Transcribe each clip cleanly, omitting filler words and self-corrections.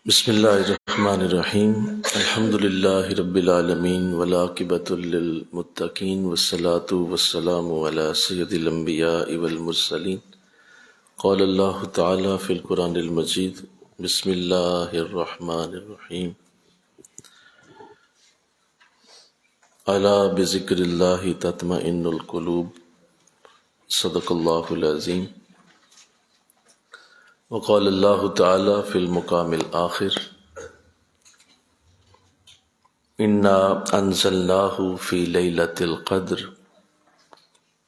بسم اللہ الرحمن الرحیم الحمد للہ رب العالمین والعاقبۃ للمتقین والصلاة والسلام علی سید الانبیاء والمرسلین قال اللہ تعالی فی القرآن المجید بسم اللہ الرحمن الرحیم الا بذکر اللہ تطمئن القلوب صدق اللہ العظیم وقال اللہ تعالی فی المقام الآخر انا انزلناہ فی لیلۃ القدر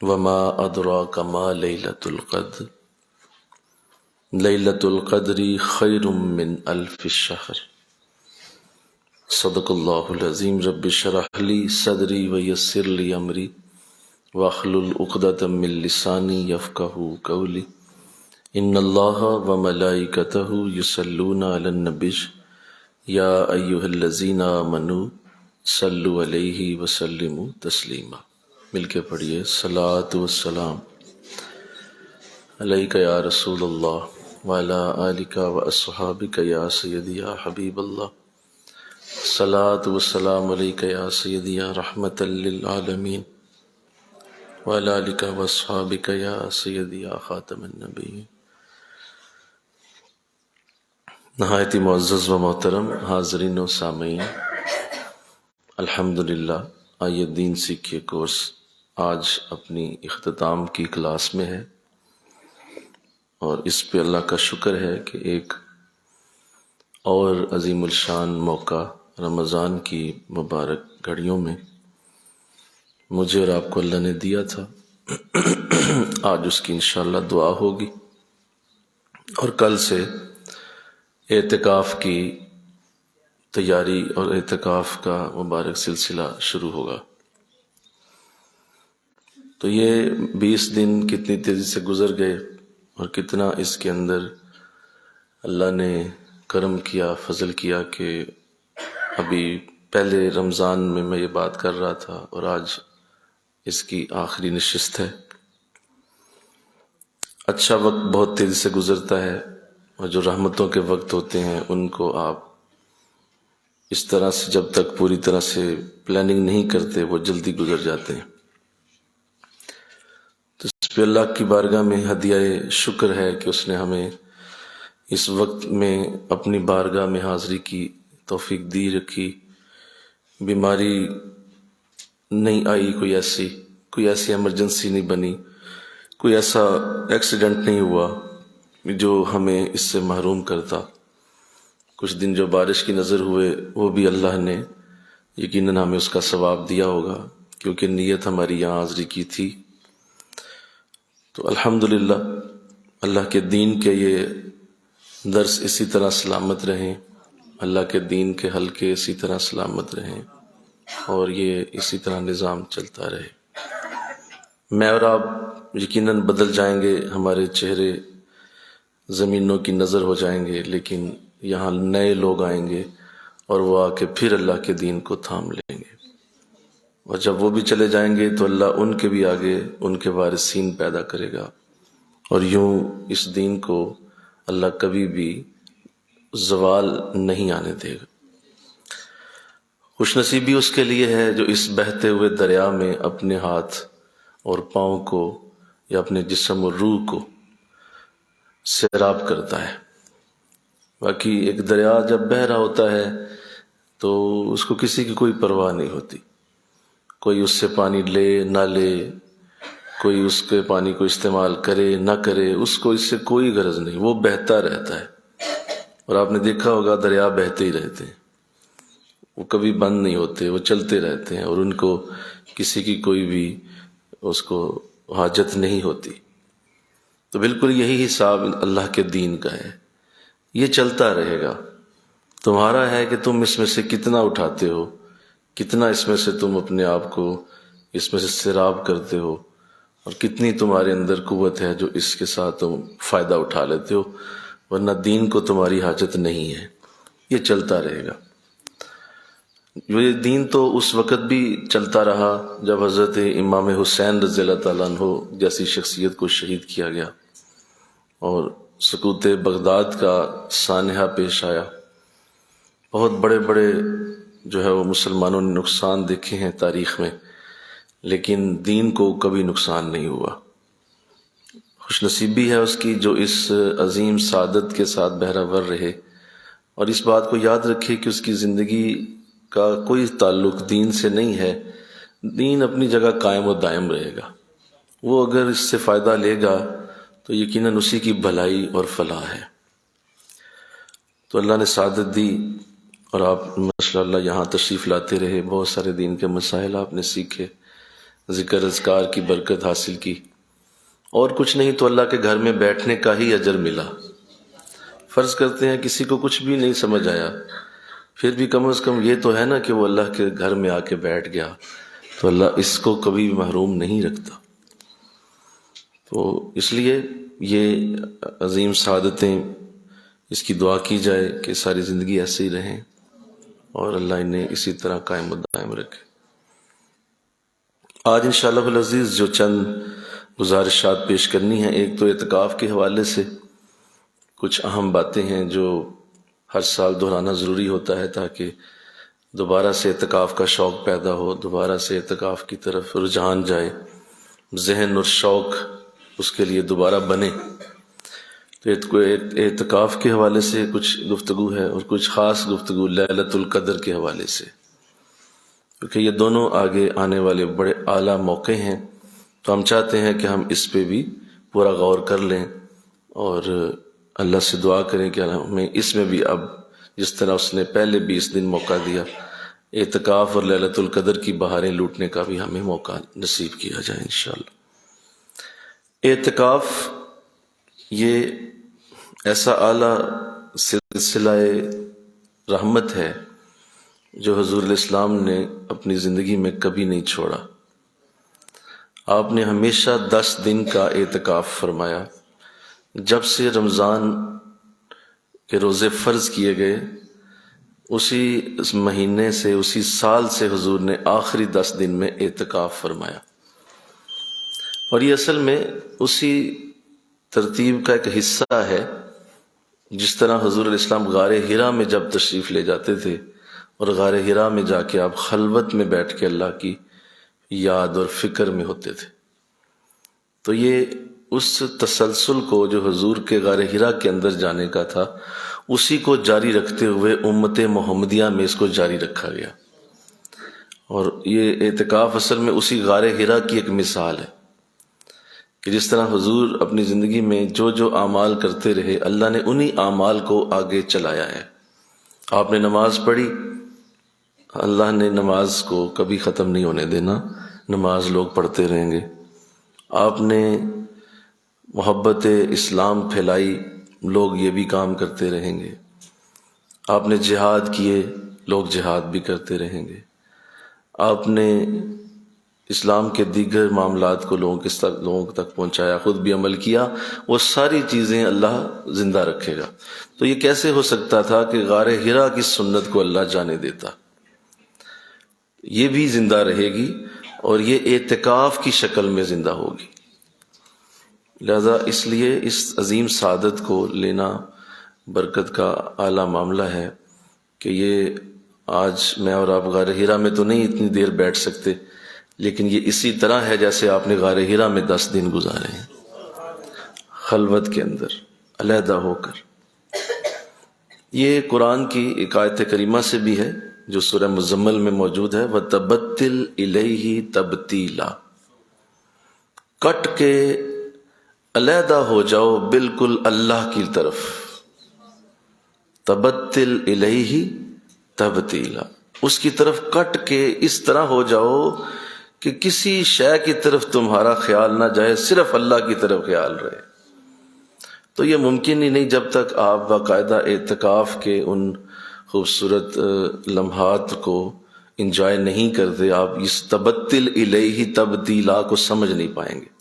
وما ادراک ما لیلۃ القدر لیلۃ القدر خیر من الف شہر صدق اللہ العظیم رب اشرح لی صدری ویسر لی امری واحلل عقدۃ من لسانی یفقہوا قولی ان اللہ وملائکتہ یصلون علی النبی یا ایہا الذین آمنوا صلوا علیہ وسلموا تسلیما۔ مل کے پڑھیے صلاۃ والسلام علیک یا رسول اللہ وعلی آلک واصحابک یا سیدی یا حبیب اللہ، صلاۃ والسلام علیک یا سیدی یا رحمۃ للعالمین وعلی آلک واصحابک یا سیدی یا خاتم النبیین۔ نہایت ہی معزز و محترم حاضرین و سامعین، الحمدللہ آئیے دین سیکھیے کورس آج اپنی اختتام کی کلاس میں ہے، اور اس پہ اللہ کا شکر ہے کہ ایک اور عظیم الشان موقع رمضان کی مبارک گھڑیوں میں مجھے اور آپ کو اللہ نے دیا تھا۔ آج اس کی انشاءاللہ دعا ہوگی، اور کل سے اعتکاف کی تیاری اور اعتکاف کا مبارک سلسلہ شروع ہوگا۔ تو یہ 20 دن کتنی تیزی سے گزر گئے، اور کتنا اس کے اندر اللہ نے کرم کیا، فضل کیا کہ ابھی پہلے رمضان میں یہ بات کر رہا تھا، اور آج اس کی آخری نشست ہے۔ اچھا وقت بہت تیزی سے گزرتا ہے، اور جو رحمتوں کے وقت ہوتے ہیں ان کو آپ اس طرح سے جب تک پوری طرح سے پلاننگ نہیں کرتے وہ جلدی گزر جاتے ہیں۔ تو اس پہ اللہ کی بارگاہ میں ہدیہ شکر ہے کہ اس نے ہمیں اس وقت میں اپنی بارگاہ میں حاضری کی توفیق دی رکھی۔ بیماری نہیں آئی، کوئی ایسی ایمرجنسی نہیں بنی، کوئی ایسا ایکسیڈنٹ نہیں ہوا جو ہمیں اس سے محروم کرتا۔ کچھ دن جو بارش کی نظر ہوئے وہ بھی اللہ نے یقیناً ہمیں اس کا ثواب دیا ہوگا، کیونکہ نیت ہماری یہاں حاضری کی تھی۔ تو الحمدللہ اللہ کے دین کے یہ درس اسی طرح سلامت رہیں، اللہ کے دین کے حلقے اسی طرح سلامت رہیں، اور یہ اسی طرح نظام چلتا رہے۔ میں اور آپ یقیناً بدل جائیں گے، ہمارے چہرے زمینوں کی نظر ہو جائیں گے، لیکن یہاں نئے لوگ آئیں گے اور وہ آ کے پھر اللہ کے دین کو تھام لیں گے، اور جب وہ بھی چلے جائیں گے تو اللہ ان کے بھی آگے ان کے وارثین پیدا کرے گا، اور یوں اس دین کو اللہ کبھی بھی زوال نہیں آنے دے گا۔ خوش نصیبی اس کے لیے ہے جو اس بہتے ہوئے دریا میں اپنے ہاتھ اور پاؤں کو یا اپنے جسم اور روح کو سیراب کرتا ہے۔ باقی ایک دریا جب بہہ رہا ہوتا ہے تو اس کو کسی کی کوئی پرواہ نہیں ہوتی، کوئی اس سے پانی لے نہ لے، کوئی اس کے پانی کو استعمال کرے نہ کرے، اس کو اس سے کوئی غرض نہیں، وہ بہتا رہتا ہے۔ اور آپ نے دیکھا ہوگا دریا بہتے ہی رہتے ہیں، وہ کبھی بند نہیں ہوتے، وہ چلتے رہتے ہیں، اور ان کو کسی کی کوئی بھی اس کو حاجت نہیں ہوتی۔ تو بالکل یہی حساب اللہ کے دین کا ہے، یہ چلتا رہے گا۔ تمہارا ہے کہ تم اس میں سے کتنا اٹھاتے ہو، کتنا اس میں سے تم اپنے آپ کو اس میں سے سیراب کرتے ہو، اور کتنی تمہارے اندر قوت ہے جو اس کے ساتھ تم فائدہ اٹھا لیتے ہو، ورنہ دین کو تمہاری حاجت نہیں ہے، یہ چلتا رہے گا۔ یہ دین تو اس وقت بھی چلتا رہا جب حضرت امام حسین رضی اللہ تعالیٰ عنہ جیسی شخصیت کو شہید کیا گیا اور سقوط بغداد کا سانحہ پیش آیا، بہت بڑے بڑے جو ہے وہ مسلمانوں نے نقصان دیکھے ہیں تاریخ میں، لیکن دین کو کبھی نقصان نہیں ہوا۔ خوش نصیبی ہے اس کی جو اس عظیم سعادت کے ساتھ بہرہ رہے، اور اس بات کو یاد رکھے کہ اس کی زندگی کا کوئی تعلق دین سے نہیں ہے۔ دین اپنی جگہ قائم و دائم رہے گا، وہ اگر اس سے فائدہ لے گا تو یقیناً اسی کی بھلائی اور فلاح ہے۔ تو اللہ نے سعادت دی، اور آپ ماشاء اللہ یہاں تشریف لاتے رہے، بہت سارے دین کے مسائل آپ نے سیکھے، ذکر اذکار کی برکت حاصل کی، اور کچھ نہیں تو اللہ کے گھر میں بیٹھنے کا ہی اجر ملا۔ فرض کرتے ہیں کسی کو کچھ بھی نہیں سمجھ آیا، پھر بھی کم از کم یہ تو ہے نا کہ وہ اللہ کے گھر میں آ کے بیٹھ گیا، تو اللہ اس کو کبھی بھی محروم نہیں رکھتا۔ تو اس لیے یہ عظیم سعادتیں، اس کی دعا کی جائے کہ ساری زندگی ایسے ہی رہیں اور اللہ انہیں اسی طرح قائم و دائم رکھے۔ آج انشاءاللہ العزیز جو چند گزارشات پیش کرنی ہیں، ایک تو اعتکاف کے حوالے سے کچھ اہم باتیں ہیں جو ہر سال دہرانا ضروری ہوتا ہے تاکہ دوبارہ سے اعتکاف کا شوق پیدا ہو، دوبارہ سے اعتکاف کی طرف رجحان جائے، ذہن اور شوق اس کے لیے دوبارہ بنے۔ تو اعتکاف کے حوالے سے کچھ گفتگو ہے، اور کچھ خاص گفتگو لیلۃ القدر کے حوالے سے، کیونکہ یہ دونوں آگے آنے والے بڑے اعلیٰ موقع ہیں، تو ہم چاہتے ہیں کہ ہم اس پہ بھی پورا غور کر لیں، اور اللہ سے دعا کریں کہ ہمیں اس میں بھی اب جس طرح اس نے پہلے 20 دن موقع دیا، اعتکاف اور لیلۃ القدر کی بہاریں لوٹنے کا بھی ہمیں موقع نصیب کیا جائے انشاءاللہ۔ اعتکاف یہ ایسا اعلیٰ سلسلہ رحمت ہے جو حضور علیہ السلام نے اپنی زندگی میں کبھی نہیں چھوڑا۔ آپ نے ہمیشہ 10 دن کا اعتکاف فرمایا۔ جب سے رمضان کے روزے فرض کیے گئے، اسی مہینے سے، اسی سال سے حضور نے آخری 10 دن میں اعتکاف فرمایا، اور یہ اصل میں اسی ترتیب کا ایک حصہ ہے جس طرح حضور علیہ السلام غار حرا میں جب تشریف لے جاتے تھے، اور غار حرا میں جا کے آپ خلوت میں بیٹھ کے اللہ کی یاد اور فکر میں ہوتے تھے۔ تو یہ اس تسلسل کو جو حضور کے غار حرا کے اندر جانے کا تھا، اسی کو جاری رکھتے ہوئے امت محمدیہ میں اس کو جاری رکھا گیا، اور یہ اعتکاف اصل میں اسی غار حرا کی ایک مثال ہے کہ جس طرح حضور اپنی زندگی میں جو جو اعمال کرتے رہے، اللہ نے انہی اعمال کو آگے چلایا ہے۔ آپ نے نماز پڑھی، اللہ نے نماز کو کبھی ختم نہیں ہونے دینا، نماز لوگ پڑھتے رہیں گے۔ آپ نے محبت اسلام پھیلائی، لوگ یہ بھی کام کرتے رہیں گے۔ آپ نے جہاد کیے، لوگ جہاد بھی کرتے رہیں گے۔ آپ نے اسلام کے دیگر معاملات کو لوگوں تک پہنچایا، خود بھی عمل کیا، وہ ساری چیزیں اللہ زندہ رکھے گا۔ تو یہ کیسے ہو سکتا تھا کہ غار حرا کی سنت کو اللہ جانے دیتا؟ یہ بھی زندہ رہے گی، اور یہ اعتکاف کی شکل میں زندہ ہوگی۔ لہذا اس لیے اس عظیم سعادت کو لینا برکت کا اعلیٰ معاملہ ہے کہ یہ آج میں اور آپ غار حرا میں تو نہیں اتنی دیر بیٹھ سکتے، لیکن یہ اسی طرح ہے جیسے آپ نے غار حرا میں 10 دن گزارے ہیں، خلوت کے اندر علیحدہ ہو کر۔ یہ قرآن کی ایک آیت کریمہ سے بھی ہے جو سورہ مزمل میں موجود ہے، وَتَبَتِّلْ إِلَيْهِ تَبْتِيلًا، کٹ کے علیحدہ ہو جاؤ بالکل اللہ کی طرف۔ تبتل الیہ تبتیلا، اس کی طرف کٹ کے اس طرح ہو جاؤ کہ کسی شے کی طرف تمہارا خیال نہ جائے، صرف اللہ کی طرف خیال رہے۔ تو یہ ممکن ہی نہیں جب تک آپ باقاعدہ اعتکاف کے ان خوبصورت لمحات کو انجوائے نہیں کرتے، آپ اس تبتل الیہ تبتیلا کو سمجھ نہیں پائیں گے۔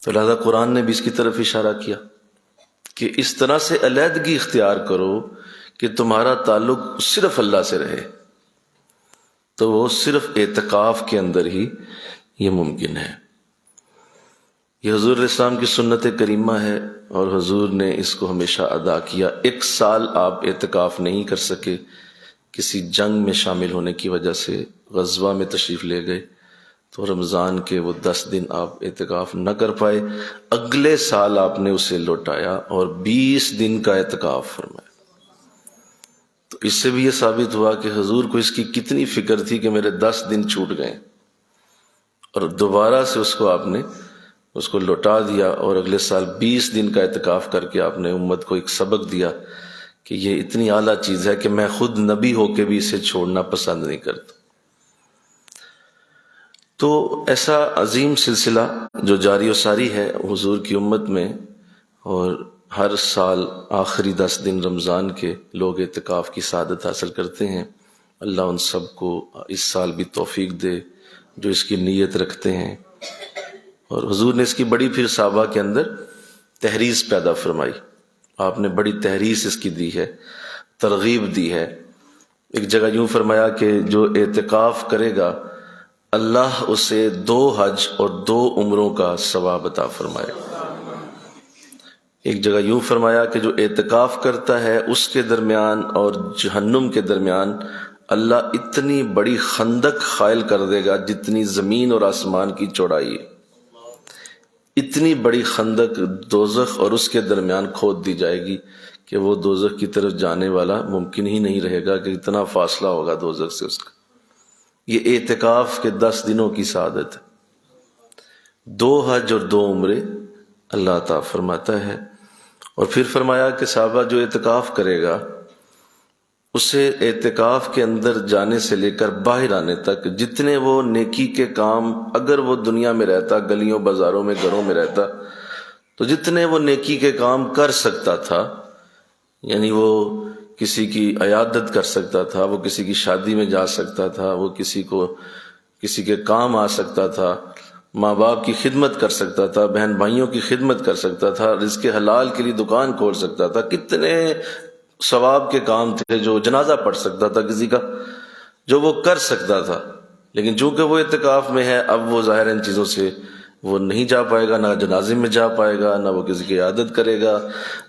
تو لہذا قرآن نے بھی اس کی طرف اشارہ کیا کہ اس طرح سے علیحدگی اختیار کرو کہ تمہارا تعلق صرف اللہ سے رہے، تو وہ صرف اعتکاف کے اندر ہی یہ ممکن ہے۔ یہ حضور علیہ السلام کی سنت کریمہ ہے اور حضور نے اس کو ہمیشہ ادا کیا۔ 1 سال آپ اعتکاف نہیں کر سکے، کسی جنگ میں شامل ہونے کی وجہ سے غزوہ میں تشریف لے گئے، تو رمضان کے وہ 10 دن آپ اعتکاف نہ کر پائے۔ اگلے سال آپ نے اسے لوٹایا اور 20 دن کا اعتکاف فرمایا۔ تو اس سے بھی یہ ثابت ہوا کہ حضور کو اس کی کتنی فکر تھی کہ میرے 10 دن چھوٹ گئے، اور دوبارہ سے اس کو آپ نے اس کو لوٹا دیا، اور اگلے سال 20 دن کا اعتکاف کر کے آپ نے امت کو ایک سبق دیا کہ یہ اتنی اعلیٰ چیز ہے کہ میں خود نبی ہو کے بھی اسے چھوڑنا پسند نہیں کرتا۔ تو ایسا عظیم سلسلہ جو جاری و ساری ہے حضور کی امت میں، اور ہر سال آخری 10 دن رمضان کے لوگ اعتکاف کی سعادت حاصل کرتے ہیں۔ اللہ ان سب کو اس سال بھی توفیق دے جو اس کی نیت رکھتے ہیں۔ اور حضور نے اس کی بڑی پھر صحابہ کے اندر تحریض پیدا فرمائی، آپ نے بڑی تحریض اس کی دی ہے، ترغیب دی ہے۔ ایک جگہ یوں فرمایا کہ جو اعتکاف کرے گا اللہ اسے 2 حج اور 2 عمروں کا ثواب عطا فرمائے۔ ایک جگہ یوں فرمایا کہ جو اعتکاف کرتا ہے اس کے درمیان اور جہنم کے درمیان اللہ اتنی بڑی خندق قائل کر دے گا جتنی زمین اور آسمان کی چوڑائی ہے۔ اتنی بڑی خندق دوزخ اور اس کے درمیان کھود دی جائے گی کہ وہ دوزخ کی طرف جانے والا ممکن ہی نہیں رہے گا، کہ اتنا فاصلہ ہوگا دوزخ سے اس کا۔ یہ اعتکاف کے 10 دنوں کی سعادت ہے۔ 2 حج اور 2 عمرے اللہ عطا فرماتا ہے۔ اور پھر فرمایا کہ صحابہ جو اعتکاف کرے گا اسے اعتکاف کے اندر جانے سے لے کر باہر آنے تک جتنے وہ نیکی کے کام، اگر وہ دنیا میں رہتا، گلیوں بازاروں میں گھروں میں رہتا، تو جتنے وہ نیکی کے کام کر سکتا تھا، یعنی وہ کسی کی عیادت کر سکتا تھا، وہ کسی کی شادی میں جا سکتا تھا، وہ کسی کے کام آ سکتا تھا، ماں باپ کی خدمت کر سکتا تھا، بہن بھائیوں کی خدمت کر سکتا تھا، رزق حلال کے لیے دکان کھول سکتا تھا، کتنے ثواب کے کام تھے، جو جنازہ پڑھ سکتا تھا کسی کا، جو وہ کر سکتا تھا۔ لیکن چونکہ وہ اعتکاف میں ہے، اب وہ ظاہر ان چیزوں سے وہ نہیں جا پائے گا، نہ جنازے میں جا پائے گا، نہ وہ کسی کی عیادت کرے گا،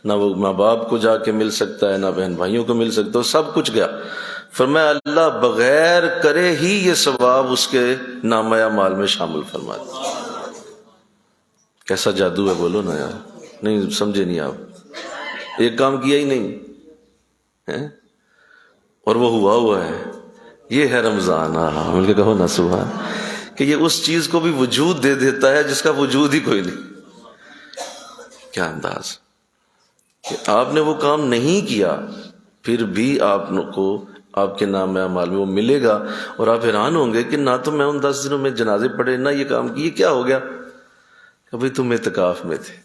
نہ وہ ماں باپ کو جا کے مل سکتا ہے، نہ بہن بھائیوں کو مل سکتا ہے، سب کچھ گیا۔ فرمایا اللہ بغیر کرے ہی یہ ثواب اس کے نامہ اعمال میں شامل فرما دے۔ کیسا جادو ہے، بولو نا یار، نہیں سمجھے نہیں آپ؟ ایک کام کیا ہی نہیں اور وہ ہوا ہے۔ یہ ہے رمضان، مل کے کہو نا سبحان، کہ یہ اس چیز کو بھی وجود دے دیتا ہے جس کا وجود ہی کوئی نہیں۔ کیا انداز کہ آپ نے وہ کام نہیں کیا، پھر بھی آپ کو آپ کے نام اعمال میں وہ ملے گا، اور آپ حیران ہوں گے کہ نہ تو میں ان 10 دنوں میں جنازے پڑھے، نہ یہ کام کیے، کیا ہو گیا؟ کہ بھئی تم اعتکاف میں تھے،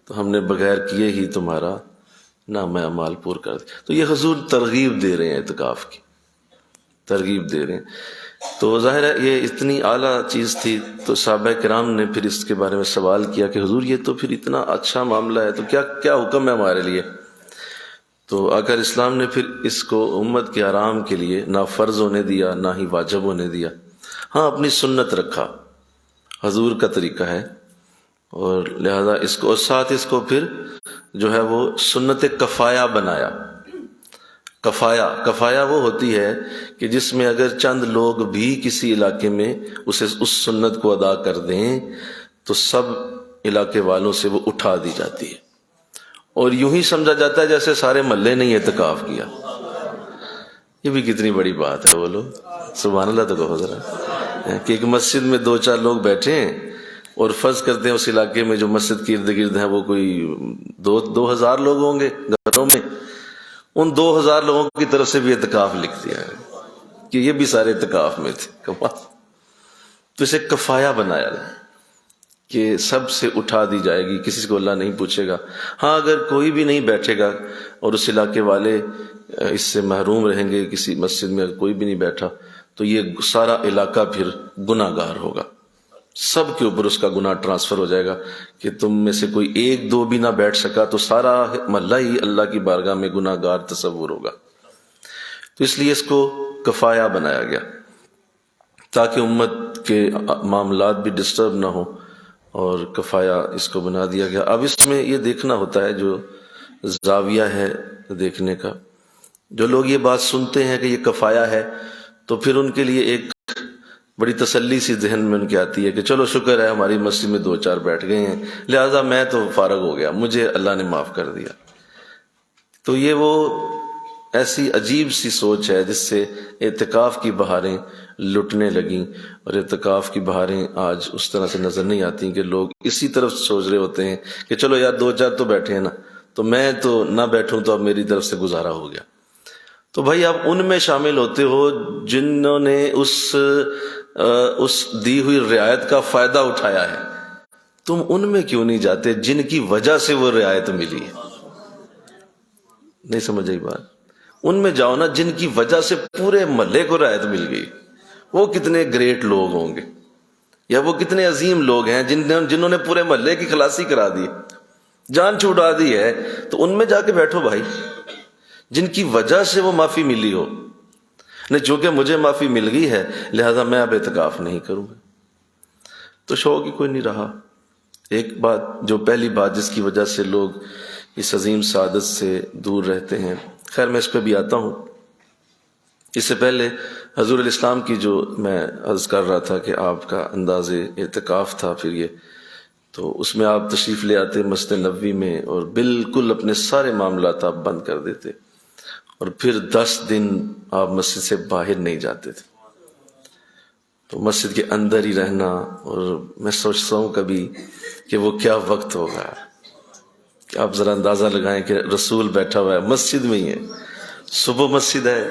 تو ہم نے بغیر کیے ہی تمہارا نام اعمال پور کر دیا۔ تو یہ حضور ترغیب دے رہے ہیں، اعتکاف کی ترغیب دے رہے ہیں۔ تو ظاہر ہے یہ اتنی اعلیٰ چیز تھی، تو صحابہ کرام نے پھر اس کے بارے میں سوال کیا کہ حضور یہ تو پھر اتنا اچھا معاملہ ہے، تو کیا حکم ہے ہمارے لیے؟ تو آقا اسلام نے پھر اس کو امت کے آرام کے لیے نہ فرض ہونے دیا، نہ ہی واجب ہونے دیا، ہاں اپنی سنت رکھا، حضور کا طریقہ ہے، اور لہذا اس کو، اور ساتھ اس کو پھر جو ہے وہ سنت کفایہ بنایا۔ کفایہ وہ ہوتی ہے کہ جس میں اگر چند لوگ بھی کسی علاقے میں اس سنت کو ادا کر دیں تو سب علاقے والوں سے وہ اٹھا دی جاتی ہے، اور یوں ہی سمجھا جاتا ہے جیسے سارے محلے نے اعتکاف کیا۔ یہ بھی کتنی بڑی بات ہے، بولو سبحان اللہ تو کہو ذرا، کہ ایک مسجد میں 2-4 لوگ بیٹھے ہیں، اور فرض کرتے ہیں اس علاقے میں جو مسجد کے ارد گرد ہیں وہ کوئی 2000 لوگ ہوں گے گھروں میں، ان 2000 لوگوں کی طرف سے بھی اعتکاف لکھ دیا ہے کہ یہ بھی سارے اعتکاف میں تھے۔ تو اسے کفایہ بنایا کہ سب سے اٹھا دی جائے گی، کسی کو اللہ نہیں پوچھے گا۔ ہاں اگر کوئی بھی نہیں بیٹھے گا اور اس علاقے والے اس سے محروم رہیں گے، کسی مسجد میں اگر کوئی بھی نہیں بیٹھا، تو یہ سارا علاقہ پھر گناہ گار ہوگا، سب کے اوپر اس کا گناہ ٹرانسفر ہو جائے گا، کہ تم میں سے کوئی 1-2 بھی نہ بیٹھ سکا تو سارا محلہ ہی اللہ کی بارگاہ میں گناہ گار تصور ہوگا۔ تو اس لیے اس کو کفایہ بنایا گیا تاکہ امت کے معاملات بھی ڈسٹرب نہ ہو، اور کفایہ اس کو بنا دیا گیا۔ اب اس میں یہ دیکھنا ہوتا ہے جو زاویہ ہے دیکھنے کا، جو لوگ یہ بات سنتے ہیں کہ یہ کفایہ ہے تو پھر ان کے لیے ایک بڑی تسلی سی ذہن میں ان کی آتی ہے کہ چلو شکر ہے ہماری مسجد میں 2-4 بیٹھ گئے ہیں، لہٰذا میں تو فارغ ہو گیا، مجھے اللہ نے معاف کر دیا۔ تو یہ وہ ایسی عجیب سی سوچ ہے جس سے اعتکاف کی بہاریں لٹنے لگیں، اور اعتکاف کی بہاریں آج اس طرح سے نظر نہیں آتی کہ لوگ اسی طرف سوچ رہے ہوتے ہیں کہ چلو یار 2-4 تو بیٹھے ہیں نا، تو میں تو نہ بیٹھوں تو اب میری طرف سے گزارا ہو گیا۔ تو بھائی آپ ان میں شامل ہوتے ہو جنہوں نے اس دی ہوئی رعایت کا فائدہ اٹھایا ہے، تم ان میں کیوں نہیں جاتے جن کی وجہ سے وہ رعایت ملی ہے؟ نہیں سمجھ آئی بات؟ ان میں جاؤ نا جن کی وجہ سے پورے محلے کو رعایت مل گئی۔ وہ کتنے گریٹ لوگ ہوں گے، یا وہ کتنے عظیم لوگ ہیں جنہوں نے پورے محلے کی خلاصی کرا دی، جان چھوڑا دی ہے، تو ان میں جا کے بیٹھو بھائی جن کی وجہ سے وہ معافی ملی ہو۔ نہیں چونکہ مجھے معافی مل گئی ہے لہذا میں اب اعتکاف نہیں کروں گا، تو شوق ہی کوئی نہیں رہا۔ ایک بات، جو پہلی بات جس کی وجہ سے لوگ اس عظیم سعادت سے دور رہتے ہیں، خیر میں اس پہ بھی آتا ہوں۔ اس سے پہلے حضور الاسلام کی جو میں عرض کر رہا تھا کہ آپ کا انداز اعتکاف تھا، پھر یہ تو اس میں آپ تشریف لے آتے مسجد نبوی میں اور بالکل اپنے سارے معاملات آپ بند کر دیتے، اور پھر 10 دن آپ مسجد سے باہر نہیں جاتے تھے، تو مسجد کے اندر ہی رہنا۔ اور میں سوچتا ہوں کبھی کہ وہ کیا وقت ہوگا کہ آپ ذرا اندازہ لگائیں کہ رسول بیٹھا ہوا ہے مسجد میں ہی ہے، صبح مسجد ہے،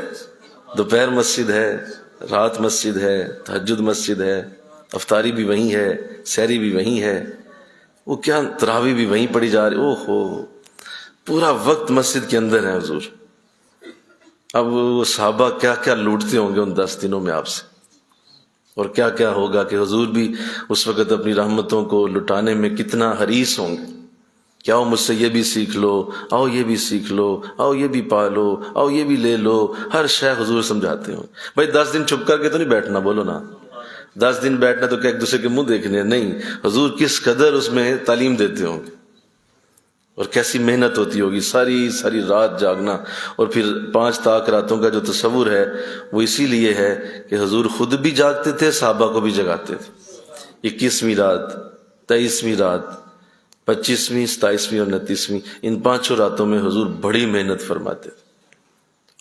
دوپہر مسجد ہے، رات مسجد ہے، تہجد مسجد ہے، افطاری بھی وہیں ہے، سحری بھی وہیں ہے، وہ کیا تراویح بھی وہیں پڑھی جا رہی، اوہ ہو پورا وقت مسجد کے اندر ہے حضور۔ اب وہ صحابہ کیا کیا لوٹتے ہوں گے ان 10 دنوں میں آپ سے، اور کیا کیا ہوگا کہ حضور بھی اس وقت اپنی رحمتوں کو لٹانے میں کتنا حریص ہوں گے کہ آؤ مجھ سے یہ بھی سیکھ لو، آؤ یہ بھی سیکھ لو، آؤ یہ بھی پالو، آؤ یہ بھی لے لو، ہر شے حضور سمجھاتے ہوں۔ بھائی 10 دن چھپ کر کے تو نہیں بیٹھنا، بولو نا 10 دن بیٹھنا تو کیا ایک دوسرے کے منہ دیکھنے؟ نہیں، حضور کس قدر اس میں تعلیم دیتے ہوں گے، اور کیسی محنت ہوتی ہوگی، ساری ساری رات جاگنا۔ اور پھر 5 طاق راتوں کا جو تصور ہے وہ اسی لیے ہے کہ حضور خود بھی جاگتے تھے، صحابہ کو بھی جگاتے تھے۔ 21ویں رات، 23ویں رات، 25ویں، 27ویں اور 29ویں، ان 5 راتوں میں حضور بڑی محنت فرماتے تھے،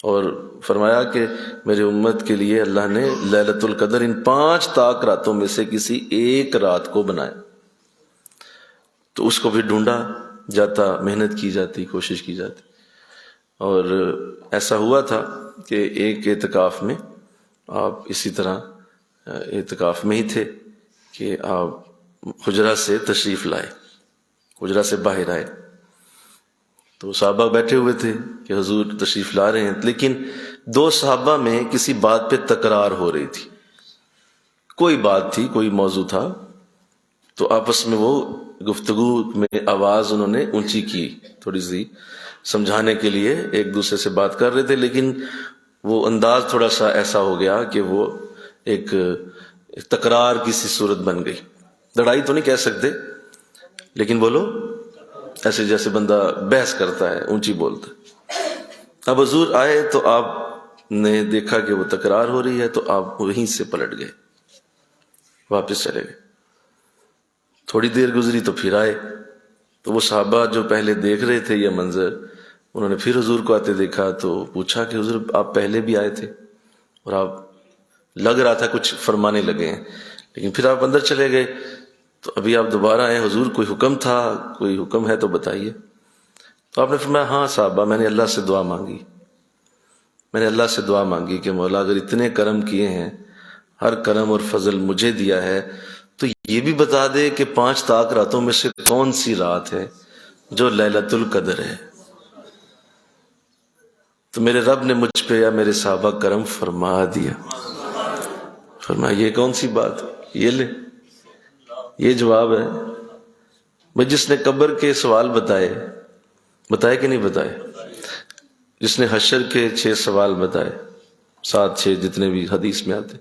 اور فرمایا کہ میرے امت کے لیے اللہ نے لیلۃ القدر ان 5 طاق راتوں میں سے کسی ایک رات کو بنایا، تو اس کو بھی ڈھونڈا جاتا، محنت کی جاتی، کوشش کی جاتی۔ اور ایسا ہوا تھا کہ ایک اعتکاف میں آپ اسی طرح اعتکاف میں ہی تھے کہ آپ حجرہ سے تشریف لائے، حجرہ سے باہر آئے، تو صحابہ بیٹھے ہوئے تھے کہ حضور تشریف لا رہے ہیں، لیکن 2 صحابہ میں کسی بات پہ تکرار ہو رہی تھی، کوئی بات تھی، کوئی موضوع تھا، تو آپس میں وہ گفتگو میں آواز انہوں نے اونچی کی، تھوڑی سی سمجھانے کے لیے ایک دوسرے سے بات کر رہے تھے، لیکن وہ انداز تھوڑا سا ایسا ہو گیا کہ وہ ایک تکرار کی سی صورت بن گئی۔ لڑائی تو نہیں کہہ سکتے، لیکن بولو ایسے جیسے بندہ بحث کرتا ہے، اونچی بولتا ہے۔ اب حضور آئے تو آپ نے دیکھا کہ وہ تکرار ہو رہی ہے، تو آپ وہیں سے پلٹ گئے، واپس چلے گئے۔ تھوڑی دیر گزری تو پھر آئے، تو وہ صحابہ جو پہلے دیکھ رہے تھے یہ منظر، انہوں نے پھر حضور کو آتے دیکھا تو پوچھا کہ حضور آپ پہلے بھی آئے تھے اور آپ لگ رہا تھا کچھ فرمانے لگے ہیں، لیکن پھر آپ اندر چلے گئے، تو ابھی آپ دوبارہ آئے، حضور کوئی حکم تھا، کوئی حکم ہے تو بتائیے۔ تو آپ نے فرمایا ہاں صحابہ، میں نے اللہ سے دعا مانگی، میں نے اللہ سے دعا مانگی کہ مولا اگر اتنے کرم کیے ہیں، ہر کرم اور فضل مجھے دیا ہے، تو یہ بھی بتا دے کہ 5 طاق راتوں میں سے کون سی رات ہے جو لیلۃ القدر ہے۔ تو میرے رب نے مجھ پہ یا میرے صحابہ کرم فرما دیا۔ فرمایا یہ کون سی بات، یہ لے، یہ جواب ہے۔ بھئی جس نے قبر کے سوال بتائے کہ نہیں بتائے، جس نے حشر کے 6 سوال بتائے، 7 6 جتنے بھی حدیث میں آتے،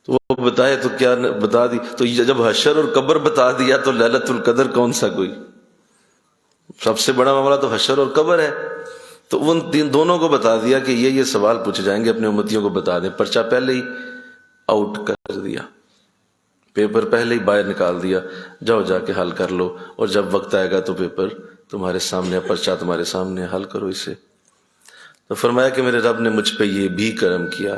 تو وہ بتائے تو کیا بتا دی، تو جب حشر اور قبر بتا دیا تو لیلۃ القدر کون سا کوئی، سب سے بڑا معاملہ تو حشر اور قبر ہے۔ تو ان دونوں کو بتا دیا کہ یہ سوال پوچھے جائیں گے، اپنے امتیوں کو بتا دیں۔ پرچہ پہلے ہی آؤٹ کر دیا، پیپر پہلے ہی باہر نکال دیا، جاؤ جا کے حل کر لو، اور جب وقت آئے گا تو پیپر تمہارے سامنے، پرچہ تمہارے سامنے، حل کرو اسے۔ تو فرمایا کہ میرے رب نے مجھ پہ یہ بھی کرم کیا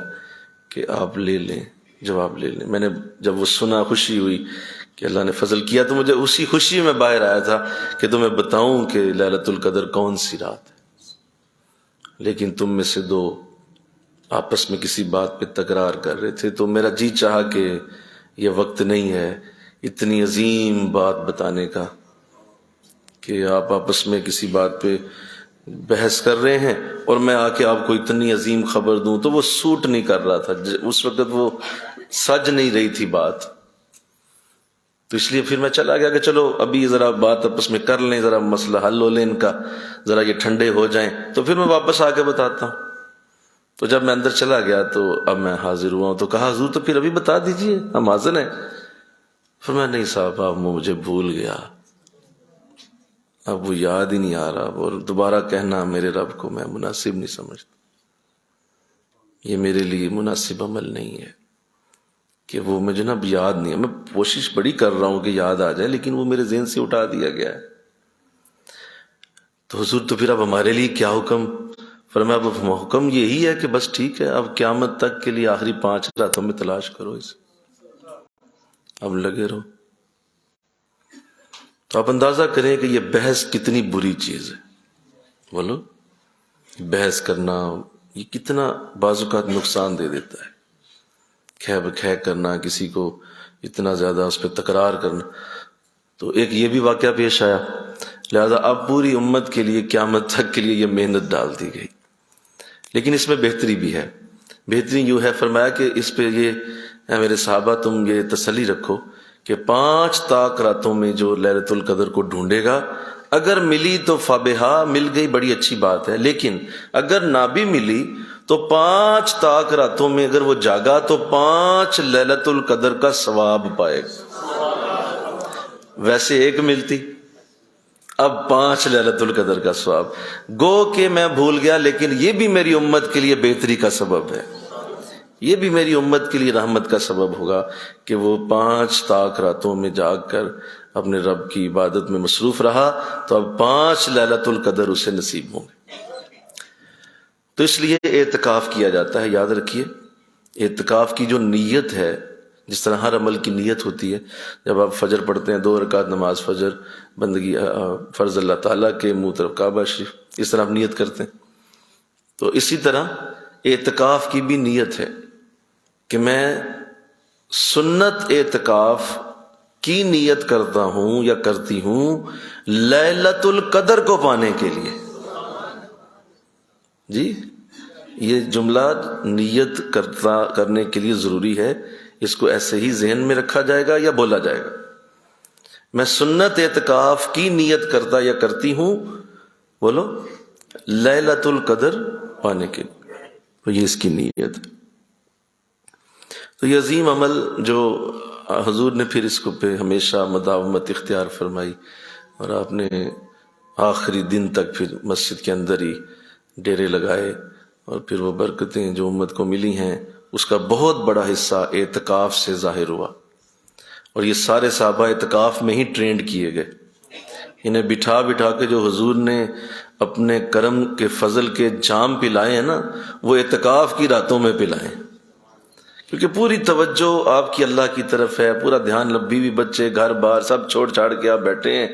کہ آپ لے لیں، جواب لے لیں۔ میں نے جب وہ سنا خوشی ہوئی کہ اللہ نے فضل کیا، تو مجھے اسی خوشی میں باہر آیا تھا کہ تمہیں بتاؤں کہ لیلۃ القدر کون سی رات ہے۔ لیکن تم میں سے دو آپس میں کسی بات پہ تکرار کر رہے تھے، تو میرا جی چاہا کہ یہ وقت نہیں ہے اتنی عظیم بات بتانے کا کہ آپ آپس میں کسی بات پہ بحث کر رہے ہیں اور میں آ کے آپ کو اتنی عظیم خبر دوں، تو وہ سوٹ نہیں کر رہا تھا، اس وقت وہ سج نہیں رہی تھی بات۔ تو اس لیے پھر میں چلا گیا کہ چلو ابھی ذرا بات آپس میں کر لیں، ذرا مسئلہ حل ہو لیں ان کا، ذرا یہ ٹھنڈے ہو جائیں، تو پھر میں واپس آ کے بتاتا ہوں۔ تو جب میں اندر چلا گیا تو اب میں حاضر ہوا ہوں، تو کہا حضور تو پھر ابھی بتا دیجئے، ہم حاضر ہیں۔ فرمایا نہیں صاحب، آپ مجھے بھول گیا، اب وہ یاد ہی نہیں آ رہا، اور دوبارہ کہنا میرے رب کو میں مناسب نہیں سمجھتا، یہ میرے لیے مناسب عمل نہیں ہے کہ وہ مجھے نا یاد نہیں ہے۔ میں کوشش بڑی کر رہا ہوں کہ یاد آ جائے، لیکن وہ میرے ذہن سے اٹھا دیا گیا ہے۔ تو حضور تو پھر اب ہمارے لیے کیا حکم؟ فرمایا اب حکم یہی ہے کہ بس ٹھیک ہے، اب قیامت تک کے لیے آخری 5 راتوں میں تلاش کرو اسے، اب لگے رہو۔ تو آپ اندازہ کریں کہ یہ بحث کتنی بری چیز ہے، بولو بحث کرنا یہ کتنا بعض اوقات نقصان دے دیتا ہے، کھہ بکھہ کرنا، کسی کو اتنا زیادہ اس پہ تکرار کرنا۔ تو ایک یہ بھی واقعہ پیش آیا، لہذا اب پوری امت کے لیے قیامت تک کے لیے یہ محنت ڈال دی گئی۔ لیکن اس میں بہتری بھی ہے، بہتری یوں ہے، فرمایا کہ اس پہ یہ اے میرے صحابہ تم یہ تسلی رکھو کہ 5 طاق راتوں میں جو لیلۃ القدر کو ڈھونڈے گا، اگر ملی تو فبہا، مل گئی بڑی اچھی بات ہے، لیکن اگر نہ بھی ملی تو 5 طاق راتوں میں اگر وہ جاگا تو 5 لیلۃ القدر کا ثواب پائے گا۔ ویسے ایک ملتی، اب 5 لیلۃ القدر کا ثواب۔ گو کہ میں بھول گیا، لیکن یہ بھی میری امت کے لیے بہتری کا سبب ہے، یہ بھی میری امت کے لیے رحمت کا سبب ہوگا کہ وہ 5 طاق راتوں میں جاگ کر اپنے رب کی عبادت میں مصروف رہا، تو اب 5 لیلۃ القدر اسے نصیب ہوں گے۔ تو اس لیے اعتکاف کیا جاتا ہے، یاد رکھیے اعتکاف کی جو نیت ہے، جس طرح ہر عمل کی نیت ہوتی ہے، جب آپ فجر پڑھتے ہیں 2 رکعت نماز فجر، بندگی فرض اللہ تعالیٰ کے، منہ طرف کعبہ شریف، اس طرح آپ نیت کرتے ہیں، تو اسی طرح اعتکاف کی بھی نیت ہے کہ میں سنت اعتکاف کی نیت کرتا ہوں یا کرتی ہوں لیلۃ القدر کو پانے کے لیے۔ جی یہ جملہ نیت کرنے کے لیے ضروری ہے، اس کو ایسے ہی ذہن میں رکھا جائے گا یا بولا جائے گا؟ میں سنت اعتکاف کی نیت کرتا یا کرتی ہوں، بولو لیلۃ القدر پانے کے لیے، تو یہ اس کی نیت۔ تو یہ عظیم عمل جو حضور نے پھر اس کو پہ ہمیشہ مداومت اختیار فرمائی، اور آپ نے آخری دن تک پھر مسجد کے اندر ہی ڈیرے لگائے، اور پھر وہ برکتیں جو امت کو ملی ہیں اس کا بہت بڑا حصہ اعتکاف سے ظاہر ہوا۔ اور یہ سارے صحابہ اعتکاف میں ہی ٹرینڈ کیے گئے، انہیں بٹھا بٹھا کے جو حضور نے اپنے کرم کے فضل کے جام پلائے ہیں نا، وہ اعتکاف کی راتوں میں پلائے، کیونکہ پوری توجہ آپ کی اللہ کی طرف ہے، پورا دھیان، بیوی بچے گھر بار سب چھوڑ چھاڑ کے آپ بیٹھے ہیں،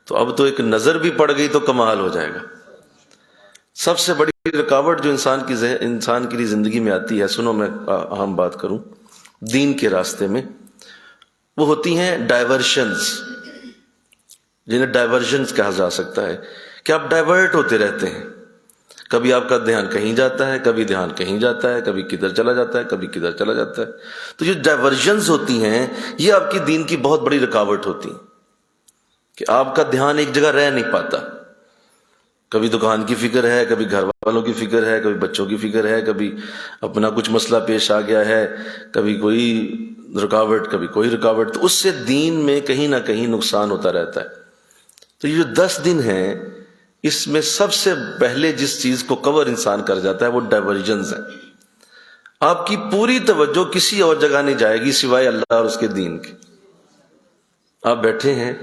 تو اب تو ایک نظر بھی پڑ گئی تو کمال ہو جائے گا۔ سب سے بڑی رکاوٹ جو انسان کی لیے زندگی میں آتی ہے، سنو میں اہم بات کروں دین کے راستے میں، وہ ہوتی ہیں ڈائیورشنز، جنہیں ڈائیورشنز کہا جا سکتا ہے، کہ آپ ڈائیورٹ ہوتے رہتے ہیں، کبھی آپ کا دھیان کہیں جاتا ہے، کبھی دھیان کہیں جاتا ہے، کبھی کدھر چلا جاتا ہے، کبھی کدھر چلا جاتا ہے۔ تو یہ ڈائیورشنز ہوتی ہیں، یہ آپ کی دین کی بہت بڑی رکاوٹ ہوتی ہیں کہ آپ کا دھیان ایک جگہ رہ نہیں پاتا۔ کبھی دکان کی فکر ہے، کبھی گھر والوں کی فکر ہے، کبھی بچوں کی فکر ہے، کبھی اپنا کچھ مسئلہ پیش آ گیا ہے، کبھی کوئی رکاوٹ، کبھی کوئی رکاوٹ، تو اس سے دین میں کہیں نہ کہیں نقصان ہوتا رہتا ہے۔ تو یہ جو 10 دن ہیں، اس میں سب سے پہلے جس چیز کو کور انسان کر جاتا ہے وہ ڈائیورژنز ہیں۔ آپ کی پوری توجہ کسی اور جگہ نہیں جائے گی سوائے اللہ اور اس کے دین کے۔ آپ بیٹھے ہیں،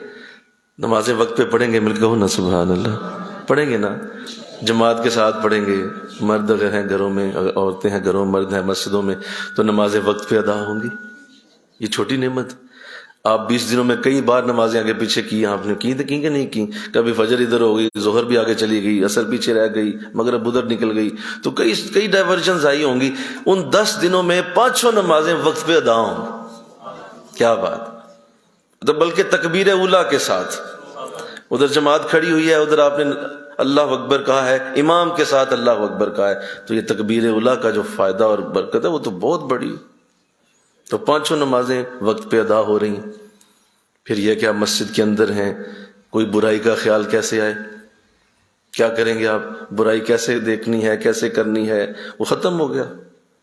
نمازیں وقت پہ پڑھیں گے، مل کے ہو نا سبحان اللہ، پڑھیں گے نا، جماعت کے ساتھ پڑھیں گے، مرد اگر ہیں گھروں میں، عورتیں ہیں گھروں میں، مرد ہیں مسجدوں میں، تو نمازیں وقت پہ ادا ہوں گی۔ یہ چھوٹی نعمت۔ آپ 20 دنوں میں کئی بار نمازیں آگے پیچھے کی، آپ نے کی تو کی کہ نہیں کی؟ کبھی فجر ادھر ہو گئی، ظہر بھی آگے چلی گئی، عصر پیچھے رہ گئی، مغرب ادھر نکل گئی، تو کئی ڈائیورژنز آئی ہوں گی۔ ان 10 دنوں میں 5 نمازیں وقت پہ ادا ہوں۔ کیا بات! تو بلکہ تکبیر اولیٰ کے ساتھ، ادھر جماعت کھڑی ہوئی ہے، ادھر آپ نے اللہ اکبر کہا ہے، امام کے ساتھ اللہ اکبر کہا ہے، تو یہ تکبیر اولیٰ کا جو فائدہ اور برکت ہے وہ تو بہت بڑی ہے۔ تو 5 نمازیں وقت پہ ادا ہو رہی ہیں۔ پھر یہ کہ آپ مسجد کے اندر ہیں، کوئی برائی کا خیال کیسے آئے؟ کیا کریں گے آپ؟ برائی کیسے دیکھنی ہے، کیسے کرنی ہے، وہ ختم ہو گیا،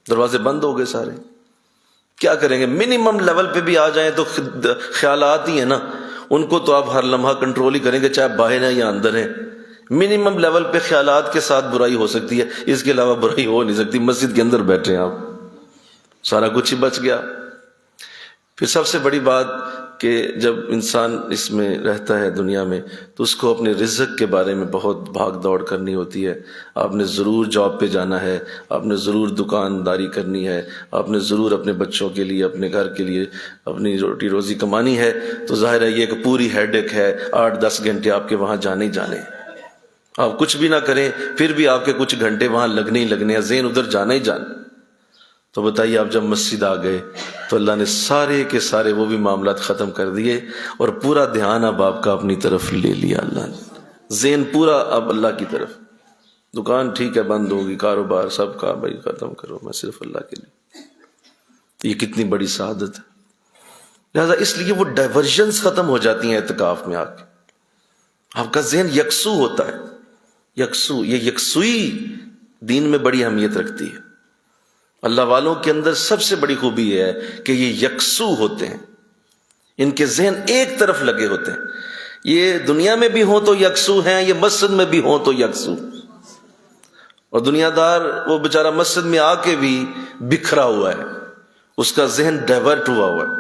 دروازے بند ہو گئے سارے۔ کیا کریں گے؟ منیمم لیول پہ بھی آ جائیں تو خیالات ہی ہیں نا، ان کو تو آپ ہر لمحہ کنٹرول ہی کریں گے، چاہے باہر ہیں یا اندر ہیں۔ منیمم لیول پہ خیالات کے ساتھ برائی ہو سکتی ہے، اس کے علاوہ برائی ہو نہیں سکتی۔ مسجد کے اندر بیٹھے ہیں آپ، سارا کچھ ہی بچ گیا۔ پھر سب سے بڑی بات کہ جب انسان اس میں رہتا ہے دنیا میں، تو اس کو اپنے رزق کے بارے میں بہت بھاگ دوڑ کرنی ہوتی ہے۔ آپ نے ضرور جاب پہ جانا ہے، آپ نے ضرور دکانداری کرنی ہے، آپ نے ضرور اپنے بچوں کے لیے، اپنے گھر کے لیے اپنی روٹی روزی کمانی ہے، تو ظاہر ہے یہ ایک پوری ہیڈ ایک ہے، 8-10 گھنٹے آپ کے وہاں جانے ہی جانے۔ آپ کچھ بھی نہ کریں پھر بھی آپ کے کچھ گھنٹے وہاں لگنے ہی لگنے ہیں، ذہن ادھر جانا ہی جانا۔ تو بتائیے آپ جب مسجد آ گئے تو اللہ نے سارے کے سارے وہ بھی معاملات ختم کر دیے، اور پورا دھیان اب آپ کا اپنی طرف لے لیا اللہ نے، ذہن پورا اب اللہ کی طرف۔ دکان ٹھیک ہے بند ہوگی، کاروبار سب کا بھائی ختم کرو، میں صرف اللہ کے لیے۔ تو یہ کتنی بڑی سعادت ہے۔ لہذا اس لیے وہ ڈائیورژنز ختم ہو جاتی ہیں اعتکاف میں آ کے، آپ کا ذہن یکسو ہوتا ہے۔ یکسو، یہ یکسوئی دین میں بڑی اہمیت رکھتی ہے۔ اللہ والوں کے اندر سب سے بڑی خوبی یہ ہے کہ یہ یکسو ہوتے ہیں، ان کے ذہن ایک طرف لگے ہوتے ہیں۔ یہ دنیا میں بھی ہوں تو یکسو ہیں، یہ مسجد میں بھی ہوں تو یکسو۔ اور دنیا دار وہ بیچارہ مسجد میں آ کے بھی بکھرا ہوا ہے، اس کا ذہن ڈائیورٹ ہوا ہوا ہے۔